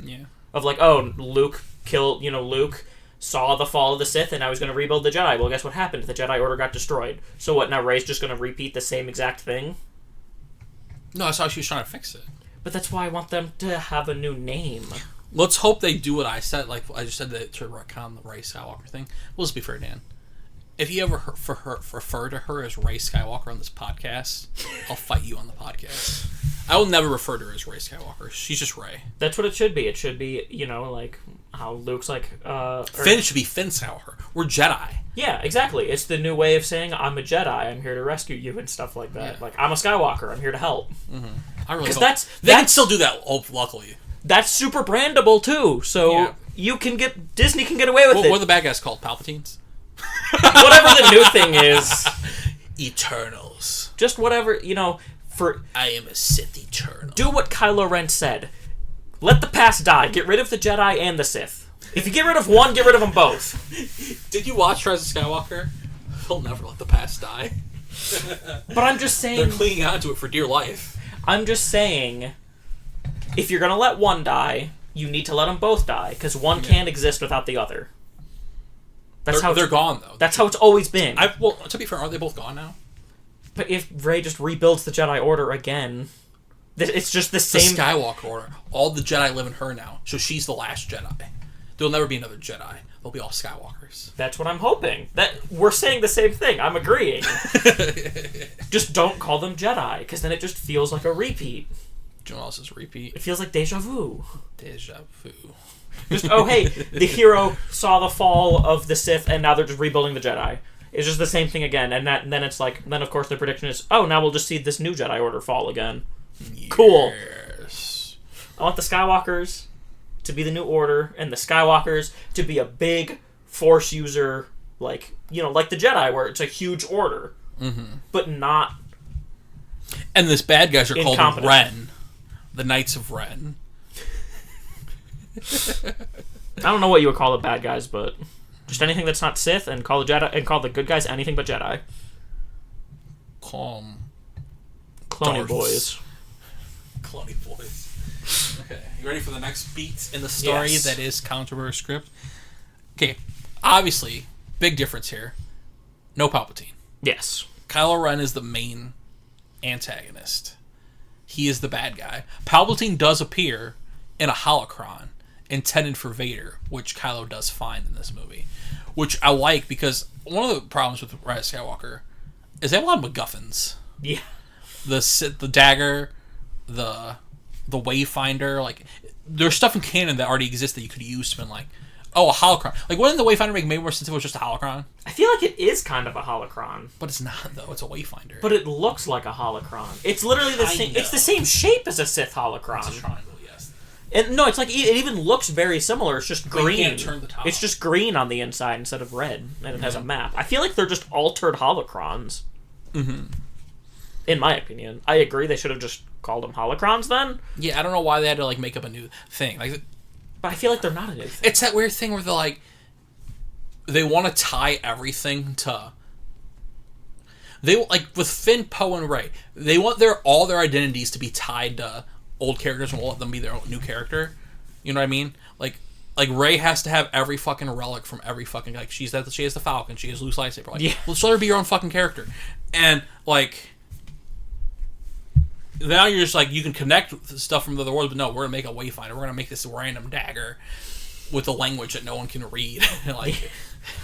Yeah. Of like, oh, Luke saw the fall of the Sith and now he's going to rebuild the Jedi. Well, guess what happened? The Jedi Order got destroyed. So what, now Rey's just going to repeat the same exact thing? No, that's how she was trying to fix it. But that's why I want them to have a new name. Let's hope they do what I said. Like, I just said that to retcon the Rey Skywalker thing. Well, let's be fair, Dan. If you ever refer to her as Rey Skywalker on this podcast, I'll fight you on the podcast. I will never refer to her as Rey Skywalker. She's just Rey. That's what it should be. It should be, like how Luke's like... Finn should be Finn Skywalker. We're Jedi. Yeah, exactly. It's the new way of saying, I'm a Jedi, I'm here to rescue you and stuff like that. Yeah. Like, I'm a Skywalker, I'm here to help. Mm-hmm. I really hope. They can still do that, luckily. That's super brandable, too. So Disney can get away with it. What are the bad guys called? Palpatines? Whatever the new thing is. Eternals. Just whatever, I am a Sith Eternal. Do what Kylo Ren said. Let the past die. Get rid of the Jedi and the Sith. If you get rid of one, get rid of them both. Did you watch Rise of Skywalker? They'll never let the past die. But I'm just saying... They're clinging onto it for dear life. I'm just saying, if you're going to let one die, you need to let them both die, because one can't exist without the other. They're gone, though. That's how it's always been. Well, to be fair, aren't they both gone now? But if Rey just rebuilds the Jedi Order again, it's just the same... The Skywalker Order. All the Jedi live in her now, so she's the last Jedi. There'll never be another Jedi. They'll be all Skywalkers. That's what I'm hoping. We're saying the same thing. I'm agreeing. Just don't call them Jedi, because then it just feels like a repeat. Do you know what else is a repeat? It feels like deja vu. Deja vu. Just, oh, hey, the hero saw the fall of the Sith, and now they're just rebuilding the Jedi. It's just the same thing again, and then it's like, then of course the prediction is, oh, now we'll just see this new Jedi Order fall again. Yes. Cool. I want the Skywalkers to be the new Order, and the Skywalkers to be a big Force user, like the Jedi, where it's a huge order, but not. And this bad guys are called Ren, the Knights of Ren. I don't know what you would call the bad guys, but just anything that's not Sith, and call the Jedi and call the good guys anything but Jedi. Clone boys. Clone boys. Okay, you ready for the next beat in the story that is Counterburst script? Okay, obviously, big difference here. No Palpatine. Yes. Kylo Ren is the main antagonist. He is the bad guy. Palpatine does appear in a holocron intended for Vader, which Kylo does find in this movie, which I like because one of the problems with Rise of Skywalker is they have a lot of MacGuffins. Yeah. The dagger, the Wayfinder, like there's stuff in canon that already exists that you could use to be like, oh, a holocron. Like, wouldn't the Wayfinder make more sense if it was just a holocron? I feel like it is kind of a holocron. But it's not, though. It's a Wayfinder. But it looks like a holocron. It's literally the same. It's the same shape as a Sith holocron. It's a triangle, yes. And no, it's like it even looks very similar. It's just green. You can't turn the top. It's just green on the inside instead of red, and it has a map. I feel like they're just altered holocrons. Mm-hmm. In my opinion, I agree. They should have just called them holocrons then. Yeah, I don't know why they had to like make up a new thing. Like, but I feel like they're not a new thing. It's that weird thing where they're like, they want to tie everything to. They like with Finn, Poe, and Rey. They want all their identities to be tied to old characters and won't let them be their own new character. You know what I mean? Like Rey has to have every fucking relic from every fucking like she has the Falcon, she has Luke's lightsaber. Like, let's let her be your own fucking character. And like now you're just like you can connect with stuff from the other world, but no, we're gonna make a Wayfinder. We're gonna make this random dagger with a language that no one can read. like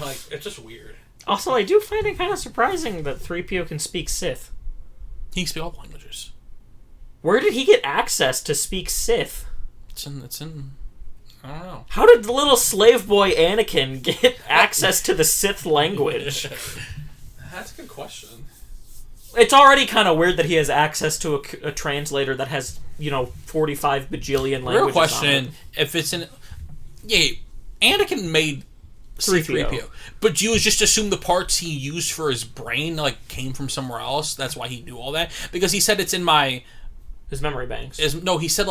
it's just weird. Also, I do find it kind of surprising that 3PO can speak Sith. He can speak all languages. Where did he get access to speak Sith? It's in. I don't know. How did the little slave boy Anakin get access to the Sith language? That's a good question. It's already kind of weird that he has access to a translator that has, 45 bajillion languages. Real question: if it's in, Anakin made 3PO, but you just assume the parts he used for his brain came from somewhere else. That's why he knew all that, because he said it's in his memory banks. He said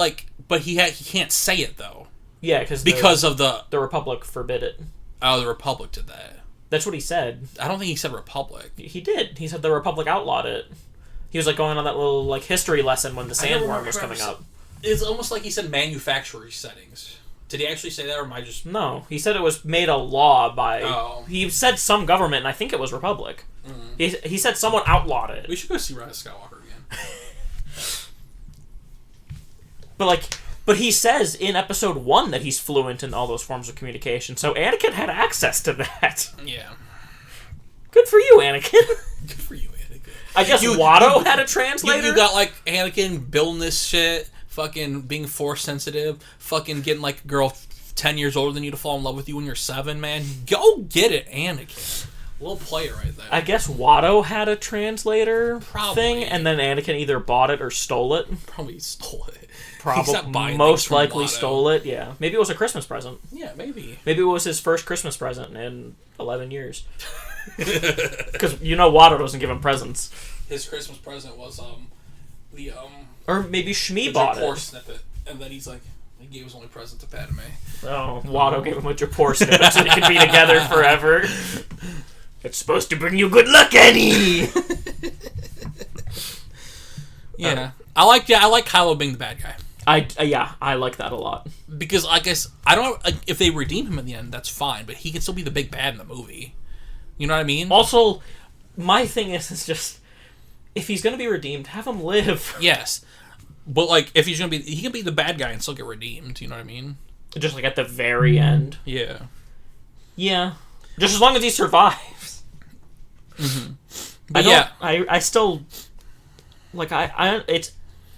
but he can't say it though. Yeah, because of the Republic forbid it. Oh, the Republic did that. That's what he said. I don't think he said Republic. He did. He said the Republic outlawed it. He was going on that little history lesson when the sandworm was coming up. It's almost like he said manufacturer settings. Did he actually say that, or am I just... No, he said it was made a law by... Oh. He said some government, and I think it was Republic. Mm-hmm. He said someone outlawed it. We should go see Rise of Skywalker again. But he says in episode 1 that he's fluent in all those forms of communication, so Anakin had access to that. Yeah. Good for you, Anakin. Good for you, Anakin. I guess Watto had a translator? You got, Anakin building this shit, fucking being force sensitive, fucking getting, a girl 10 years older than you to fall in love with you when you're 7, man. Go get it, Anakin. Little player right there. I guess Watto had a translator thing, and then Anakin either bought it or stole it. Probably stole it. Probably, most likely stole it, yeah. Maybe it was a Christmas present. Yeah, maybe. Maybe it was his first Christmas present in 11 years. Because Watto doesn't give him presents. His Christmas present was, Or maybe Shmi bought it. Snippet, and then he's he gave his only present to Padme. Oh, Watto gave him a Japor snippet so they could be together forever. It's supposed to bring you good luck, Annie! Yeah. I like Kylo being the bad guy. I like that a lot. Because I guess I don't know if they redeem him in the end, that's fine, but he can still be the big bad in the movie. You know what I mean? Also, my thing is just if he's gonna be redeemed, have him live. Yes. But if he's gonna be he can be the bad guy and still get redeemed, you know what I mean? Just at the very end. Yeah. Yeah. Just as long as he survives. Mm-hmm. I still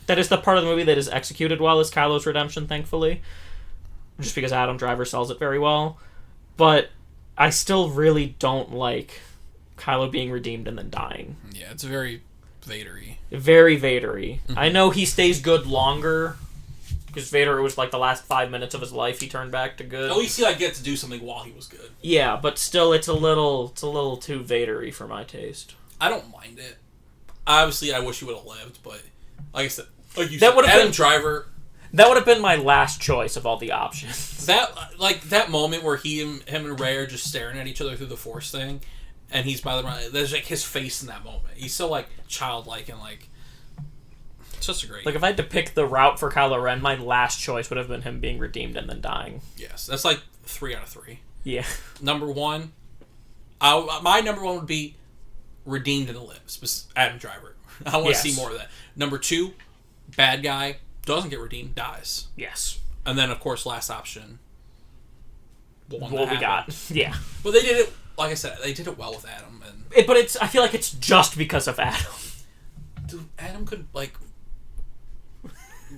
that is the part of the movie that is executed well is Kylo's redemption, thankfully. Just because Adam Driver sells it very well. But I still really don't like Kylo being redeemed and then dying. Yeah, it's very Vader-y. Very Vader-y. Mm-hmm. I know he stays good longer, because Vader was the last 5 minutes of his life he turned back to good. At least he gets to do something while he was good. Yeah, but still it's a little too Vader-y for my taste. I don't mind it. Obviously, I wish he would have lived, but like I said, Adam Driver. That would have been my last choice of all the options. That moment where him and Rey are just staring at each other through the Force thing, and he's by the right. There's his face in that moment. He's so childlike and it's just a great. If I had to pick the route for Kylo Ren, my last choice would have been him being redeemed and then dying. Yes, that's 3 out of 3. Yeah. Number 1, my number 1 would be redeemed and lives. Adam Driver. I want to see more of that. Number 2, bad guy doesn't get redeemed, dies. Yes. And then, of course, last option. What we got. Yeah. But they did it, like I said, they did it well with Adam. I feel like it's just because of Adam. Dude, Adam could,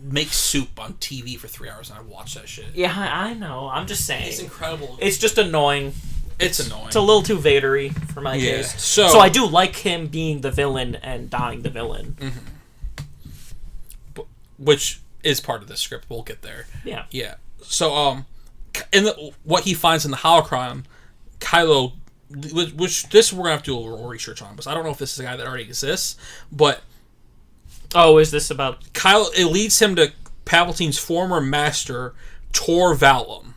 make soup on TV for 3 hours and I'd watch that shit. Yeah, I know. I'm just saying. It's incredible. It's just annoying. It's annoying. It's a little too Vader-y for my taste. So I do like him being the villain and dying the villain. Mm-hmm. Which is part of the script. We'll get there. Yeah. Yeah. So, what he finds in the Holocron, Kylo, which this we're going to have to do a little research on, because I don't know if this is a guy that already exists, but... Oh, is this about... Kylo, it leads him to Palpatine's former master, Tor Valum.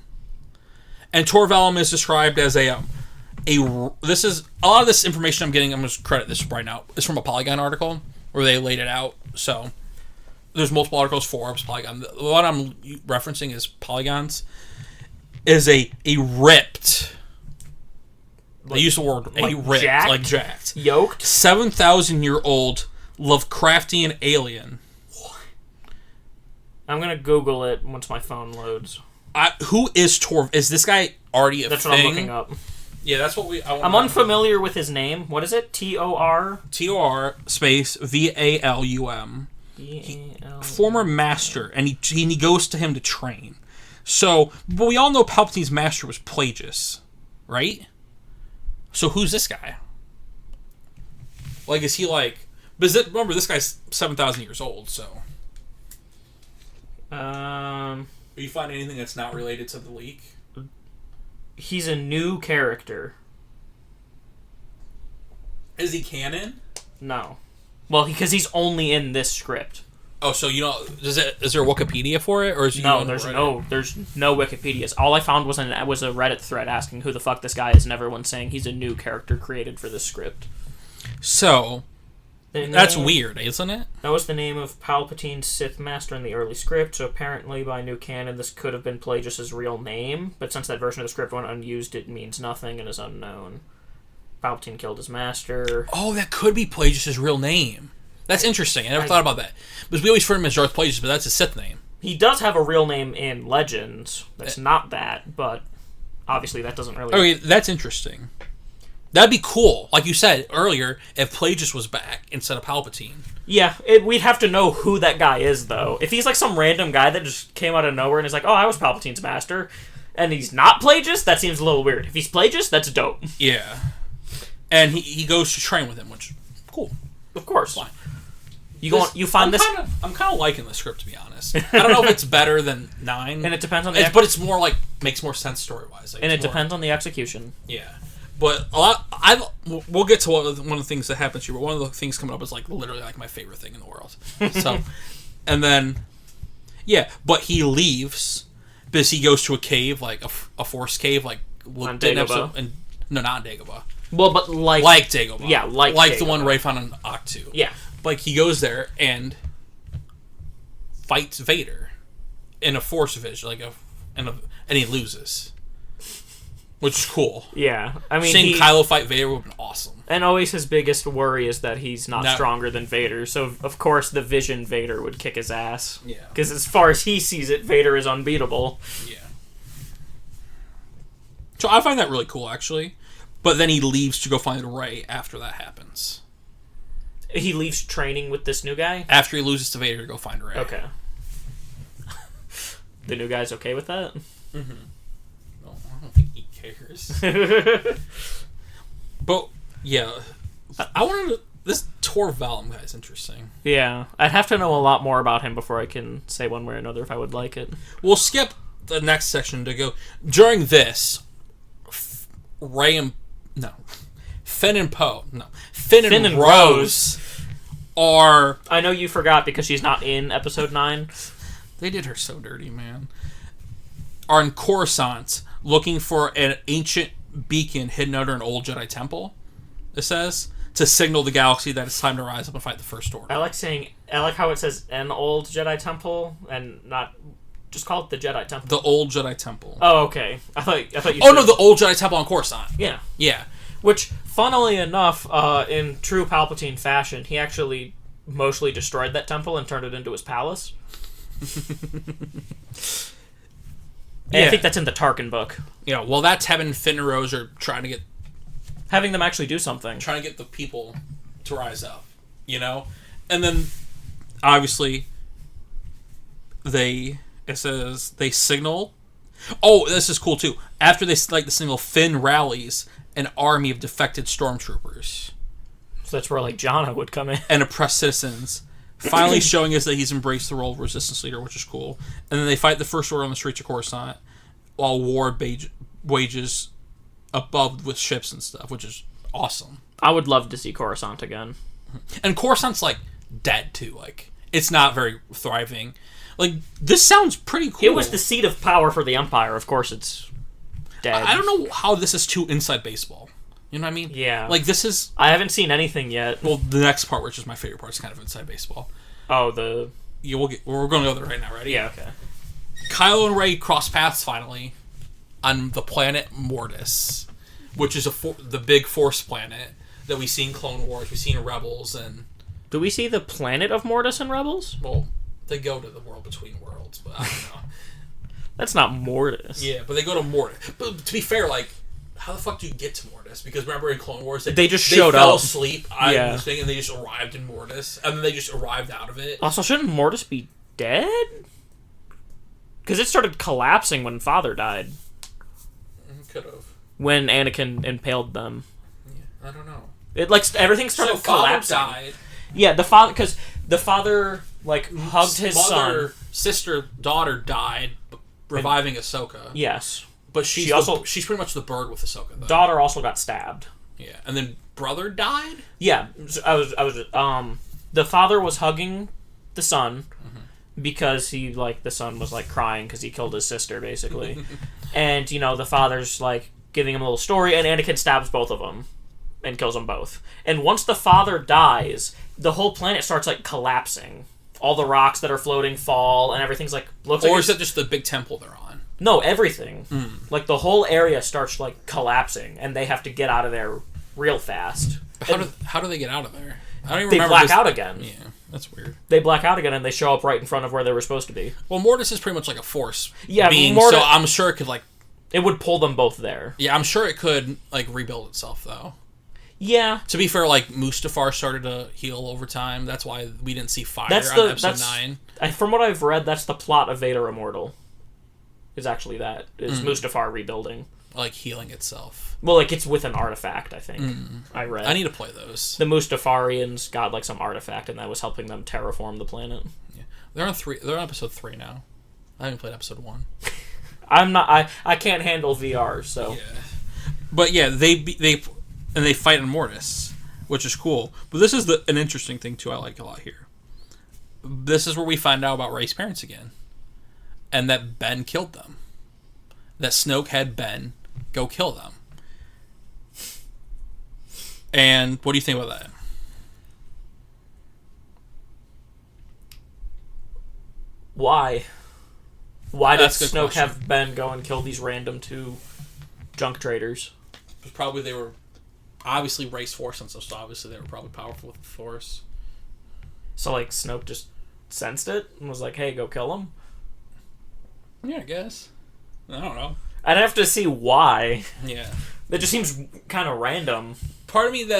And Tor Valum is described as this is... A lot of this information I'm getting, I'm going to credit this right now, is from a Polygon article, where they laid it out, so... There's multiple articles, Forbes, Polygon. The one I'm referencing is Polygon's. Is a ripped... They use the word ripped, jacked? Jacked. Yoked? 7,000-year-old Lovecraftian alien. I'm going to Google it once my phone loads. Who is Tor? Is this guy already a That's thing? What I'm looking up. Yeah, that's what I'm unfamiliar with his name. What is it? T-O-R? T-O-R space V-A-L-U-M. Former master, and he goes to him to train. So, but we all know Palpatine's master was Plagueis, right? So who's this guy? Like, is he like... Remember, this guy's 7,000 years old, so... Are you finding anything that's not related to the leak? He's a new character. Is he canon? No. Well, because he's only in this script. Oh, so you know, is there a Wikipedia for it, or is he there's no Wikipedias. All I found was a Reddit thread asking who the fuck this guy is, and everyone's saying he's a new character created for this script. So that's weird, isn't it? That was the name of Palpatine's Sith Master in the early script. So apparently, by new canon, this could have been Plagueis' real name, but since that version of the script went unused, it means nothing and is unknown. Palpatine killed his master. Oh, that could be Plagueis' real name. That's interesting. I never thought about that. Because we always refer to him as Darth Plagueis, but that's his Sith name. He does have a real name in Legends. That's not that, but obviously that doesn't really... Okay, that's interesting. That'd be cool. Like you said earlier, if Plagueis was back instead of Palpatine. Yeah, we'd have to know who that guy is, though. If he's like some random guy that just came out of nowhere and is like, oh, I was Palpatine's master, and he's not Plagueis, that seems a little weird. If he's Plagueis, that's dope. Yeah. And he goes to train with him, which cool. Of course. Fine. You find this... I'm kind of liking the script, to be honest. I don't know if it's better than 9. And it depends on but it's more like... Makes more sense story-wise. Like, and it depends on the execution. Yeah. But we'll get to one of the things that happens here, but one of the things coming up is like literally like my favorite thing in the world. So, and then, yeah, but he leaves because he goes to a cave, like a force cave, like on Dagobah. No, not Dagobah. Well, but like Dagobah. Yeah, like Dagobah. The one Rey found on Octu. Yeah. Like, he goes there and fights Vader in a force vision, and he loses. Which is cool. Yeah. I mean, seeing Kylo fight Vader would have been awesome. And always his biggest worry is that he's not stronger than Vader. So, of course, the Vision Vader would kick his ass. Yeah. Because as far as he sees it, Vader is unbeatable. Yeah. So I find that really cool, actually. But then he leaves to go find Rey after that happens. He leaves training with this new guy? After he loses to Vader to go find Rey. Okay. The new guy's okay with that? Mm-hmm. No, I don't think he cares. But, yeah. I wanted to... This Tor Valum guy is interesting. Yeah. I'd have to know a lot more about him before I can say one way or another if I would like it. We'll skip the next section to go... During this, Rey and... No. Finn and Poe. No. Finn and Rose are... I know you forgot because she's not in Episode 9. They did her so dirty, man. Are in Coruscant looking for an ancient beacon hidden under an old Jedi temple, it says, to signal the galaxy that it's time to rise up and fight the First Order. I like how it says an old Jedi temple and not... Just call it the Jedi temple. The old Jedi temple. Oh, okay. I thought you said... Oh, no, the old Jedi temple on Coruscant. Yeah. Yeah. Which, funnily enough, in true Palpatine fashion, he actually mostly destroyed that temple and turned it into his palace. And I think that's in the Tarkin book. Yeah, well, that's having Finn and Rose are trying to get... Having them actually do something. Trying to get the people to rise up, you know? And then, obviously, it says they signal. Oh, this is cool too. After they light the signal, Finn rallies an army of defected stormtroopers. So that's where like Jannah would come in and oppress citizens, finally showing us that he's embraced the role of resistance leader, which is cool. And then they fight the First Order on the streets of Coruscant, while war wages above with ships and stuff, which is awesome. I would love to see Coruscant again. And Coruscant's like dead too. Like it's not very thriving. Like this sounds pretty cool. It was the seat of power for the Empire. Of course, it's dead. I don't know how this is too inside baseball. You know what I mean? Yeah. Like this is. I haven't seen anything yet. Well, the next part, which is my favorite part, is kind of inside baseball. Oh, Yeah, we're going to go there right now. Ready? Yeah. Okay. Kylo and Rey cross paths finally on the planet Mortis, which is the big Force planet that we see in Clone Wars, we see in Rebels, and do we see the planet of Mortis in Rebels? Well, they go to the world between worlds, but I don't know. That's not Mortis. Yeah, but they go to Mortis. But to be fair, like, how the fuck do you get to Mortis? Because remember in Clone Wars, they just showed fell up. asleep on this thing, and they just arrived in Mortis, and then they just arrived out of it. Also, shouldn't Mortis be dead? Because it started collapsing when Father died. Could have. When Anakin impaled them. Yeah, I don't know. It like everything started collapsing. Father died. Yeah, the father like hugged his mother, son. Sister, daughter died, reviving Ahsoka. Yes, but she's pretty much the bird with Ahsoka. Though. Daughter also got stabbed. Yeah, and then brother died. Yeah, the father was hugging the son because the son was like crying because he killed his sister basically, and the father's like giving him a little story, and Anakin stabs both of them. And kills them both. And once the father dies, the whole planet starts like collapsing. All the rocks that are floating fall, and everything's like looks. Or is it just the big temple they're on? No, everything. Like the whole area starts like collapsing, and they have to get out of there real fast. How do they get out of there? I don't even they remember. They black out again. Yeah, that's weird. They black out again, and they show up right in front of where they were supposed to be. Well, Mortis is pretty much like a force being, Mortis, so I'm sure it could like. It would pull them both there. Yeah, I'm sure it could like rebuild itself though. Yeah. To be fair, like Mustafar started to heal over time. That's why we didn't see fire on episode 9. From what I've read, that's the plot of Vader Immortal. Is actually that is Mustafar rebuilding, like healing itself. Well, like it's with an artifact. I think I read. I need to play those. The Mustafarians got like some artifact, and that was helping them terraform the planet. Yeah, they're on episode 3 now. I haven't played episode 1. I'm not. I can't handle VR, so. Yeah. But yeah, they fight in Mortis, which is cool. But this is an interesting thing, too, I like a lot here. This is where we find out about Rey's parents again. And that Ben killed them. That Snoke had Ben go kill them. And what do you think about that? Why? Why did Snoke question. have Ben go and kill these random 2 junk traders? Probably they were... Obviously, Rey's Force and stuff, so obviously they were probably powerful with the Force. So, like, Snoke just sensed it and was like, hey, go kill him? Yeah, I guess. I don't know. I'd have to see why. Yeah. That just seems kind of random. Part of me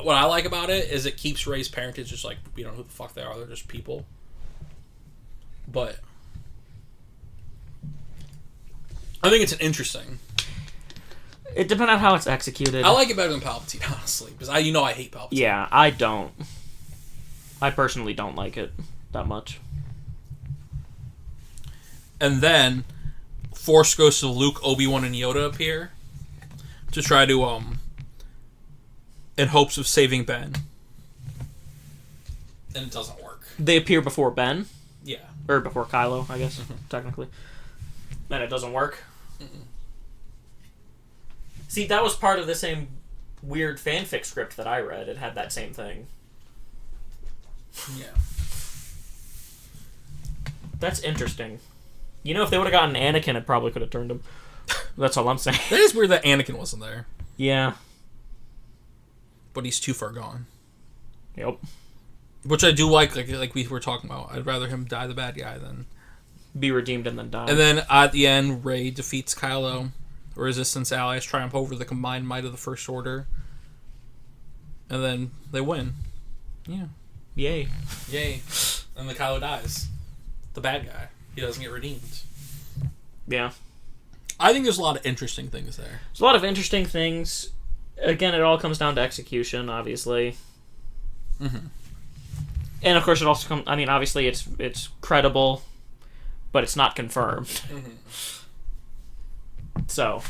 what I like about it is it keeps Rey's parentage just like, we don't know who the fuck they are, they're just people. But I think it's interesting. It depends on how it's executed. I like it better than Palpatine, honestly, because I hate Palpatine. Yeah, I don't. I personally don't like it that much. And then Force Ghosts of Luke, Obi-Wan, and Yoda appear to try to in hopes of saving Ben. And it doesn't work. They appear before Ben? Yeah. Or before Kylo, I guess, technically. And it doesn't work? See, that was part of the same weird fanfic script that I read. It had that same thing. Yeah. That's interesting. If they would have gotten Anakin, it probably could have turned him. That's all I'm saying. That is weird that Anakin wasn't there. Yeah. But he's too far gone. Yep. Which I do like we were talking about. I'd rather him die the bad guy than... be redeemed and then die. And then at the end, Rey defeats Kylo. Resistance allies triumph over the combined might of the First Order. And then they win. Yeah. Yay. And the Kylo dies. the bad guy. He doesn't get redeemed. Yeah. I think there's a lot of interesting things there. There's a lot of interesting things. Again, it all comes down to execution, obviously. Mm-hmm. And of course, it also comes. I mean, obviously, it's credible, but it's not confirmed. Mm-hmm. So,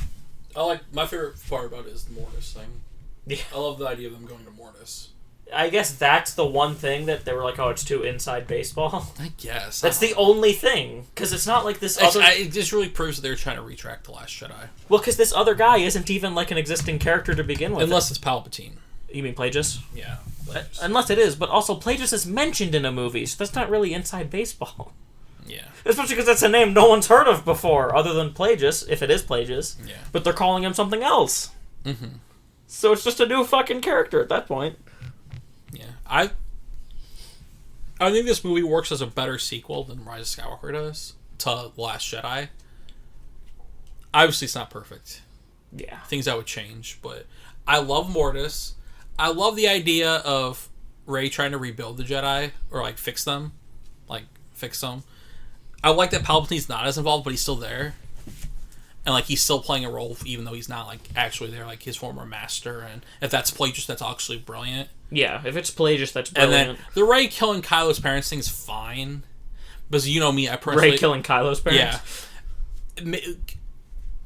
my favorite part about it is the Mortis thing. Yeah. I love the idea of them going to Mortis. I guess that's the one thing that they were like, oh, it's too inside baseball. I guess. That's the only thing. Because it's not like this other... It just really proves that they're trying to retract The Last Jedi. Well, because this other guy isn't even like an existing character to begin with. Unless it's Palpatine. You mean Plagueis? Yeah. Plagueis. Unless it is, but also Plagueis is mentioned in a movie, so that's not really inside baseball. Yeah. Especially because that's a name no one's heard of before, other than Plagueis, if it is Plagueis. Yeah. But they're calling him something else. Mm-hmm. So it's just a new fucking character at that point. Yeah. I think this movie works as a better sequel than Rise of Skywalker does to The Last Jedi. Obviously, it's not perfect. Yeah. Things that would change, but I love Mortis. I love the idea of Rey trying to rebuild the Jedi, or, like, fix them. I like that Palpatine's not as involved, but he's still there. And, like, he's still playing a role, even though he's not, like, actually there, like, his former master. And if that's Plagueis, that's actually brilliant. Yeah, if it's Plagueis, that's brilliant. And then the Rey killing Kylo's parents thing's fine. Because, you know me, I personally... Rey killing Kylo's parents? Yeah.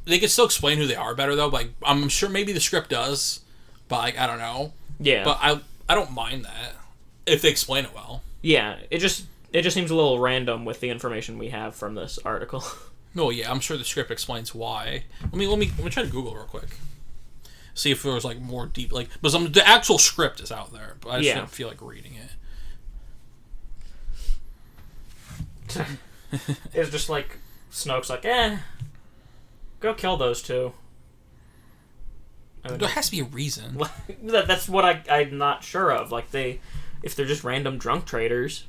They could still explain who they are better, though. Like, I'm sure maybe the script does, but, like, I don't know. Yeah. But I don't mind that, if they explain it well. Yeah, it just seems a little random with the information we have from this article. No, yeah, I'm sure the script explains why. Let me try to Google real quick. See if there was, like, more deep, like, because the actual script is out there, but I just didn't feel like reading it. It's just like Snoke's like, go kill those two. There has to be a reason. That's what I'm not sure of. Like, if they're just random drunk traders.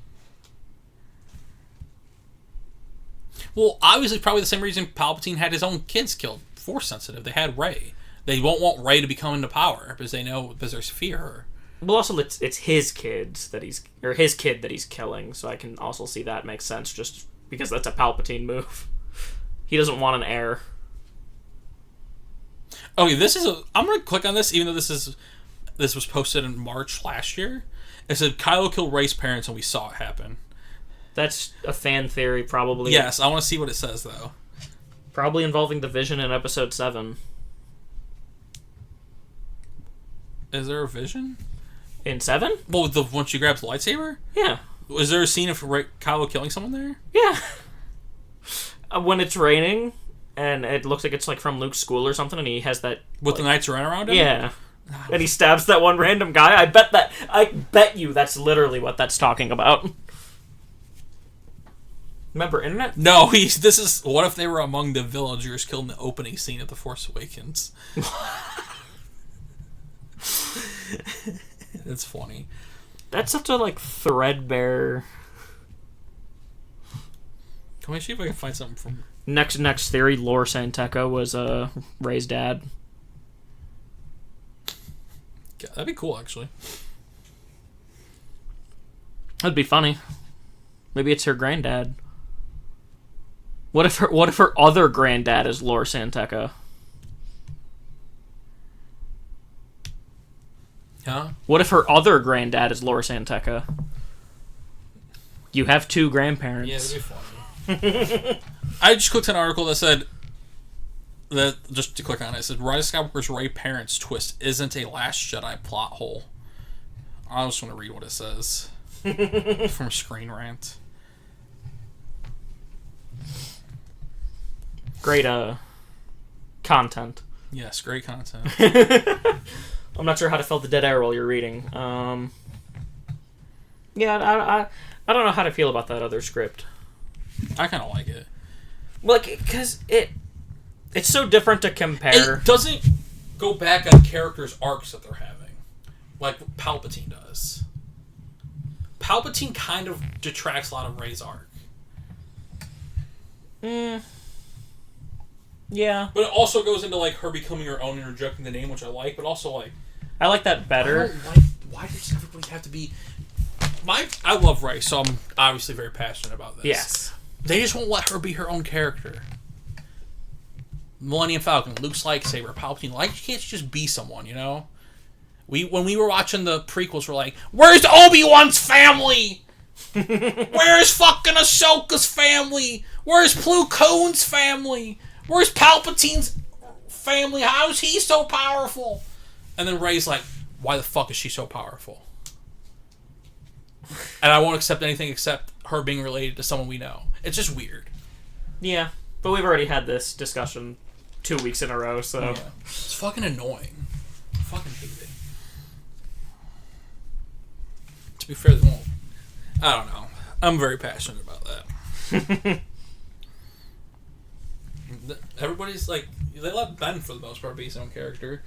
Well, obviously, probably the same reason Palpatine had his own kids killed. Force sensitive. They had Rey. They won't want Rey to become into power because there's fear her. Well, also it's his kids his kid that he's killing, so I can also see that makes sense just because that's a Palpatine move. He doesn't want an heir. Okay, I'm gonna click on this, even though this was posted in March last year. It said Kylo killed Rey's parents, and we saw it happen. That's a fan theory, probably. Yes, I want to see what it says, though. Probably involving the Vision in Episode 7. Is there a Vision? In 7? Well, when she grabs the lightsaber? Yeah. Was there a scene of Kylo killing someone there? Yeah. When it's raining, and it looks like it's like from Luke's school or something, and he has that... With the Knights running around him? Yeah. And he stabs that one random guy. I bet you that's literally what that's talking about. Remember Internet? No, this is... What if they were among the villagers killed in the opening scene of The Force Awakens? It's funny. That's such a, like, threadbare... Can we see if I can find something from... Next theory, Lor Santeca was Rey's dad. Yeah, that'd be cool, actually. That'd be funny. Maybe it's her granddad. What if her other granddad is Lor Santeca? Huh? What if her other granddad is Lor Santeca? You have two grandparents. Yeah, that'd be funny. I just clicked on an article that said that, just to click on it, said Rise of Skywalker's Rey parents twist isn't a Last Jedi plot hole. I just want to read what it says from Screen Rant. Great content. Yes, great content. I'm not sure how to fill the dead air while you're reading. Yeah, I don't know how to feel about that other script. I kind of like it. Like, because it's so different to compare. It doesn't go back on characters' arcs that they're having, like Palpatine does. Palpatine kind of detracts a lot of Rey's arc. Yeah. But it also goes into, like, her becoming her own and rejecting the name, which I like, but also, like... I like that better. I don't like... Why does everybody have to be... I love Rey, so I'm obviously very passionate about this. Yes. They just won't let her be her own character. Millennium Falcon, Luke's lightsaber, Palpatine. Like, you can't just be someone, you know? When we were watching the prequels, we're like, where's Obi-Wan's family? Where's fucking Ahsoka's family? Where's Plo Koon's family? Where's Palpatine's family? How is he so powerful? And then Rey's like, why the fuck is she so powerful? And I won't accept anything except her being related to someone we know. It's just weird. Yeah, but we've already had this discussion 2 weeks in a row, so... Yeah. It's fucking annoying. I fucking hate it. To be fair, they won't. I don't know. I'm very passionate about that. Everybody's like, they let Ben, for the most part, be his own character.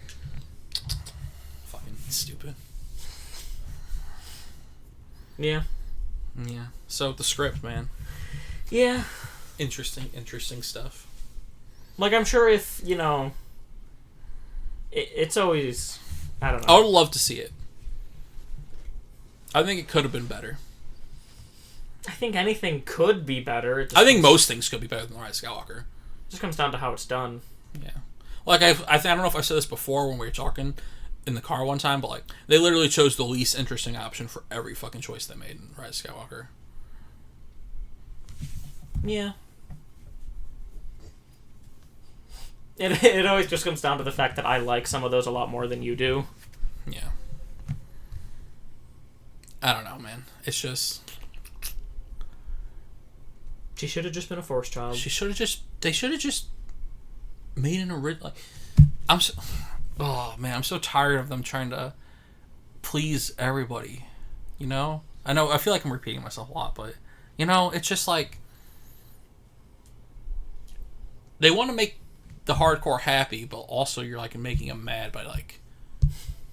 Fucking stupid. Yeah. Yeah. So, the script, man. Yeah. Interesting stuff. Like, I'm sure if, you know... It's always... I don't know. I would love to see it. I think it could have been better. I think anything could be better. I think most things could be better than The Rise of Skywalker. It just comes down to how it's done. Yeah. Like, I don't know if I said this before when we were talking in the car one time, but, like, they literally chose the least interesting option for every fucking choice they made in Rise of Skywalker. Yeah. It always just comes down to the fact that I like some of those a lot more than you do. Yeah. I don't know, man. It's just... She should have just been a Force child. They should have just made an original... Oh, man, I'm so tired of them trying to please everybody. You know? I feel like I'm repeating myself a lot, but... You know, it's just like... They want to make the hardcore happy, but also you're, like, making them mad by, like...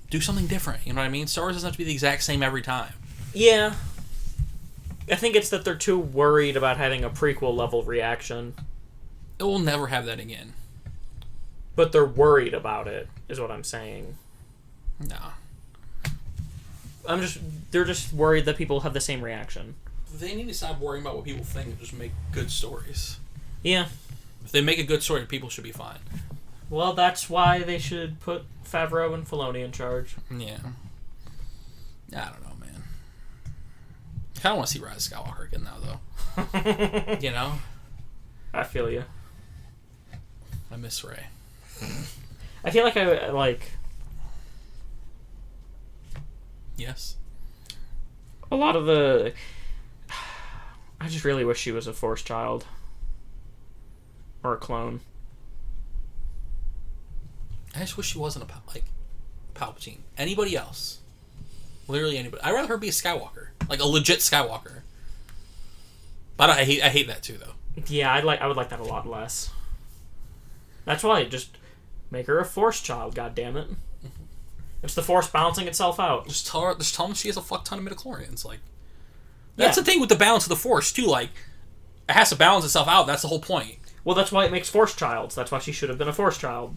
Do something different, you know what I mean? Star Wars doesn't have to be the exact same every time. Yeah. I think it's that they're too worried about having a prequel-level reaction. It will never have that again. But they're worried about it, is what I'm saying. No. They're just worried that people have the same reaction. They need to stop worrying about what people think and just make good stories. Yeah. If they make a good story, people should be fine. Well, that's why they should put Favreau and Filoni in charge. Yeah. I don't know, man. I kind of want to see Rise of Skywalker again now, though. You know? I feel you. I miss Rey. I feel like I, like... Yes? A lot of the... I just really wish she was a Force child. Or a clone. I just wish she wasn't Palpatine. Anybody else. Literally anybody. I'd rather her be a Skywalker. Like a legit Skywalker. But I hate that too, though. Yeah, I would like that a lot less. That's why, just make her a Force child, goddammit. It's the Force balancing itself out. Just tell them she has a fuck ton of midichlorians. Like, that's the thing with the balance of the Force, too. Like, it has to balance itself out. That's the whole point. Well, that's why it makes Force childs. That's why she should have been a Force child.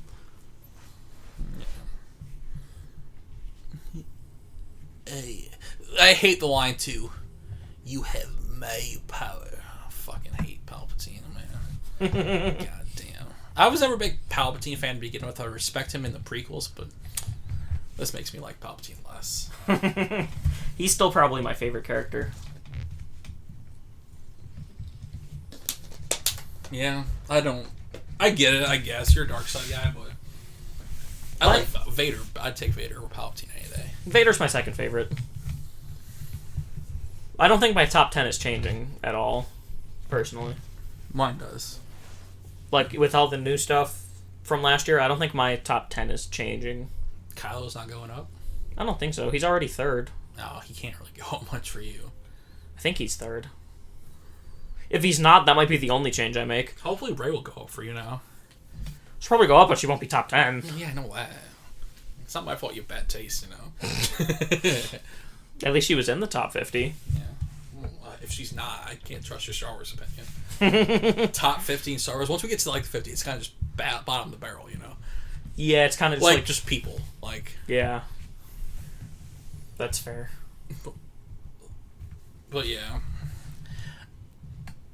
I hate the line, too. You have my power. I fucking hate Palpatine, man. God damn. I was never a big Palpatine fan to begin with. I respect him in the prequels, but this makes me like Palpatine less. He's still probably my favorite character. Yeah, I get it, I guess. You're a dark side guy, but I like Vader. I'd take Vader or Palpatine any day. Vader's my second favorite. I don't think my top 10 is changing at all, personally. Mine does. Like, with all the new stuff from last year, I don't think my top 10 is changing. Kylo's not going up? I don't think so. He's already third. No, he can't really go up much for you. I think he's third. If he's not, that might be the only change I make. Hopefully Rey will go up for you now. She'll probably go up, but she won't be top 10. Yeah, I know that. It's not my fault you have bad taste, you know? At least she was in the top 50. Yeah. Well, if she's not, I can't trust your Star Wars opinion. Top 15 Star Wars. Once we get to like the 50, it's kind of just bottom of the barrel, you know? Yeah, it's kind of like just people. Like, yeah. That's fair. But yeah.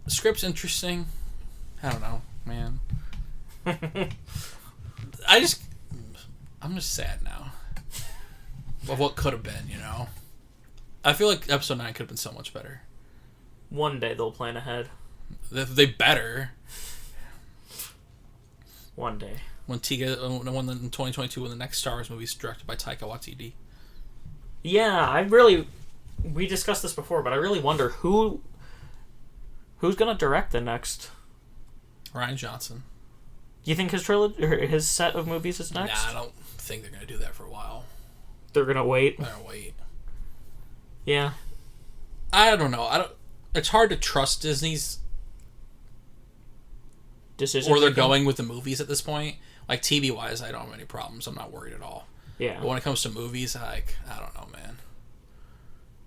The script's interesting. I don't know, man. I'm just sad now. Of what could have been, you know? I feel like episode 9 could have been so much better. One day they'll plan ahead. They better. One day. When in 2022, when the next Star Wars movie is directed by Taika Waititi. Yeah, we discussed this before, but I really wonder who's gonna direct the next. Rian Johnson. You think his trilogy or his set of movies is next? Nah, I don't think they're gonna do that for a while. They're gonna wait. They're gonna wait. Yeah. I don't know. It's hard to trust Disney's decision. Where they're going with the movies at this point. Like TV wise, I don't have any problems. I'm not worried at all. Yeah. But when it comes to movies, I don't know, man.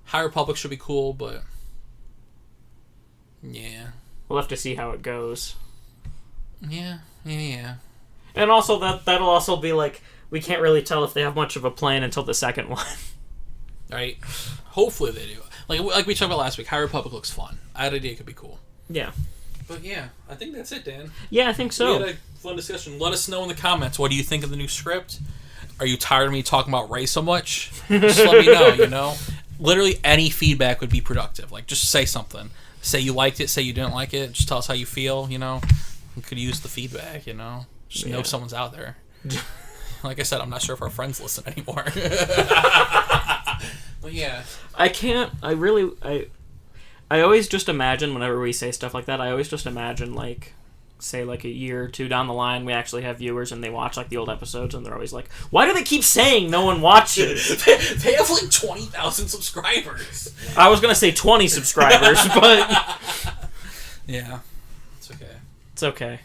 High Republic should be cool, but yeah. We'll have to see how it goes. Yeah. And also that'll also be like, we can't really tell if they have much of a plan until the second one. Right? Hopefully they do. Like we talked about last week, High Republic looks fun. I had an idea it could be cool. Yeah. But yeah, I think that's it, Dan. Yeah, I think so. We had a fun discussion. Let us know in the comments. What do you think of the new script? Are you tired of me talking about Rey so much? Just let me know, you know? Literally any feedback would be productive. Like, just say something. Say you liked it, say you didn't like it. Just tell us how you feel, you know? We could use the feedback, you know? Just know someone's out there. Like I said, I'm not sure if our friends listen anymore. But yeah. I always just imagine whenever we say stuff like that, I always just imagine, like, say, like, a year or two down the line, we actually have viewers and they watch, like, the old episodes and they're always like, why do they keep saying no one watches? They have, like, 20,000 subscribers. I was going to say 20 subscribers, but... Yeah. It's okay. It's okay.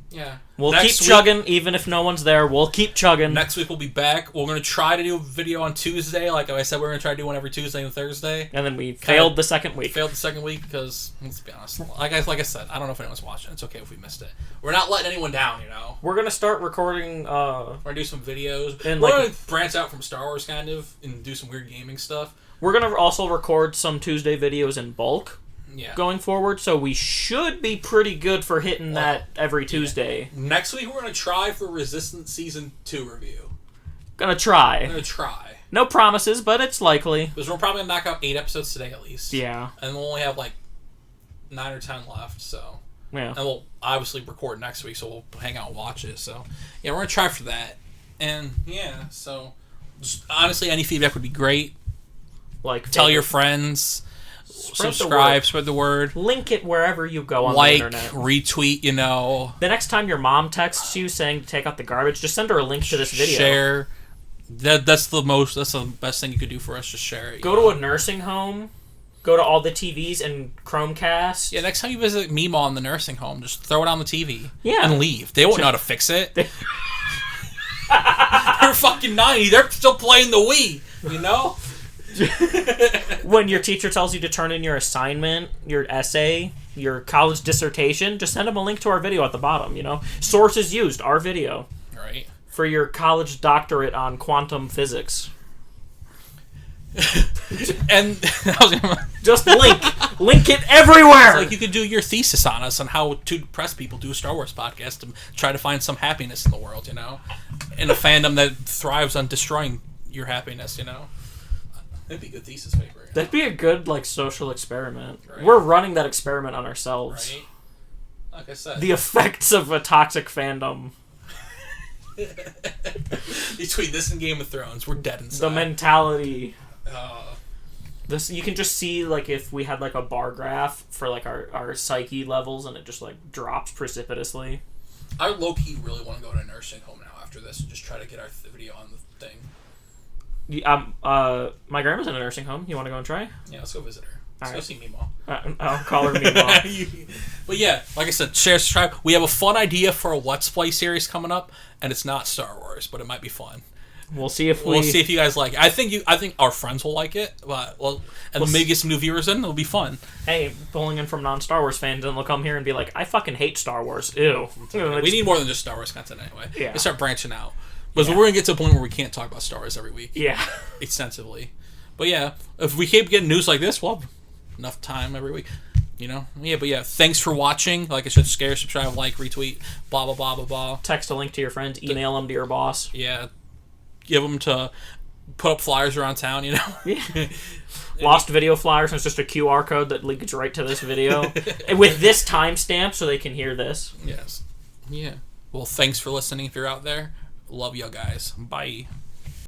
Yeah. We'll keep chugging, even if no one's there. We'll keep chugging. Next week we'll be back. We're going to try to do a video on Tuesday. Like I said, we're going to try to do one every Tuesday and Thursday. And then we failed the second week. Failed the second week because, let's be honest, like I said, I don't know if anyone's watching. It's okay if we missed it. We're not letting anyone down, you know? We're going to start recording... We're going to do some videos. And we're going to branch out from Star Wars, kind of, and do some weird gaming stuff. We're going to also record some Tuesday videos in bulk. Yeah. Going forward, so we should be pretty good for hitting that every Tuesday. Yeah. Next week, we're going to try for Resistance Season 2 review. Gonna try. No promises, but it's likely. Because we're probably going to knock out 8 episodes today, at least. Yeah. And we'll only have, like, 9 or 10 left, so... Yeah. And we'll obviously record next week, so we'll hang out and watch it, so... Yeah, we're going to try for that. And, yeah, so... Just, honestly, any feedback would be great. Like, tell your friends... Subscribe, spread the word. Link it wherever you go on the internet. Retweet, you know. The next time your mom texts you saying to take out the garbage, just send her a link to this video. Share. That's the best thing you could do for us. Just share it. Go to a nursing home. Go to all the TVs and Chromecast. Yeah, next time you visit Meemaw in the nursing home, just throw it on the TV. Yeah. And leave. They won't know how to fix it. They're fucking 90. They're still playing the Wii, you know? When your teacher tells you to turn in your assignment, your essay, your college dissertation, just send them a link to our video at the bottom, you know? Sources used, our video. Right. For your college doctorate on quantum physics. And just link it everywhere. It's like you could do your thesis on us on how to depressed people do a Star Wars podcast to try to find some happiness in the world, you know? In a fandom that thrives on destroying your happiness, you know? That'd be a good thesis paper. Yeah. That'd be a good, like, social experiment. Right. We're running that experiment on ourselves. Right. Like I said. The effects of a toxic fandom. Between this and Game of Thrones, we're dead inside. The mentality. This, you can just see, like, if we had, like, a bar graph for, like, our psyche levels, and it just, like, drops precipitously. I low-key really want to go to a nursing home now after this and just try to get our video on the thing. My grandma's in a nursing home. You want to go and try? Yeah, let's go visit her. Let's go see Meemaw. I'll call her Meemaw. But yeah, like I said, share, subscribe. We have a fun idea for a Let's Play series coming up, and it's not Star Wars, but it might be fun. We'll see if we'll see if you guys like it. I think our friends will like it, but maybe get some new viewers in. It'll be fun. Hey, pulling in from non-Star Wars fans, and they'll come here and be like, "I fucking hate Star Wars." Ew. We need more than just Star Wars content anyway. Yeah. We start branching out. But we're going to get to a point where we can't talk about Star Wars every week. Yeah. Extensively. But yeah, if we keep getting news like this, we'll have enough time every week. You know? Yeah, but yeah, thanks for watching. Like I said, share, subscribe, like, retweet, blah, blah, blah, blah, blah. Text a link to your friends, email them to your boss. Yeah. Give them to put up flyers around town, you know? Yeah. Lost video flyers, and it's just a QR code that leads right to this video. With this timestamp so they can hear this. Yes. Yeah. Well, thanks for listening if you're out there. Love you guys. Bye.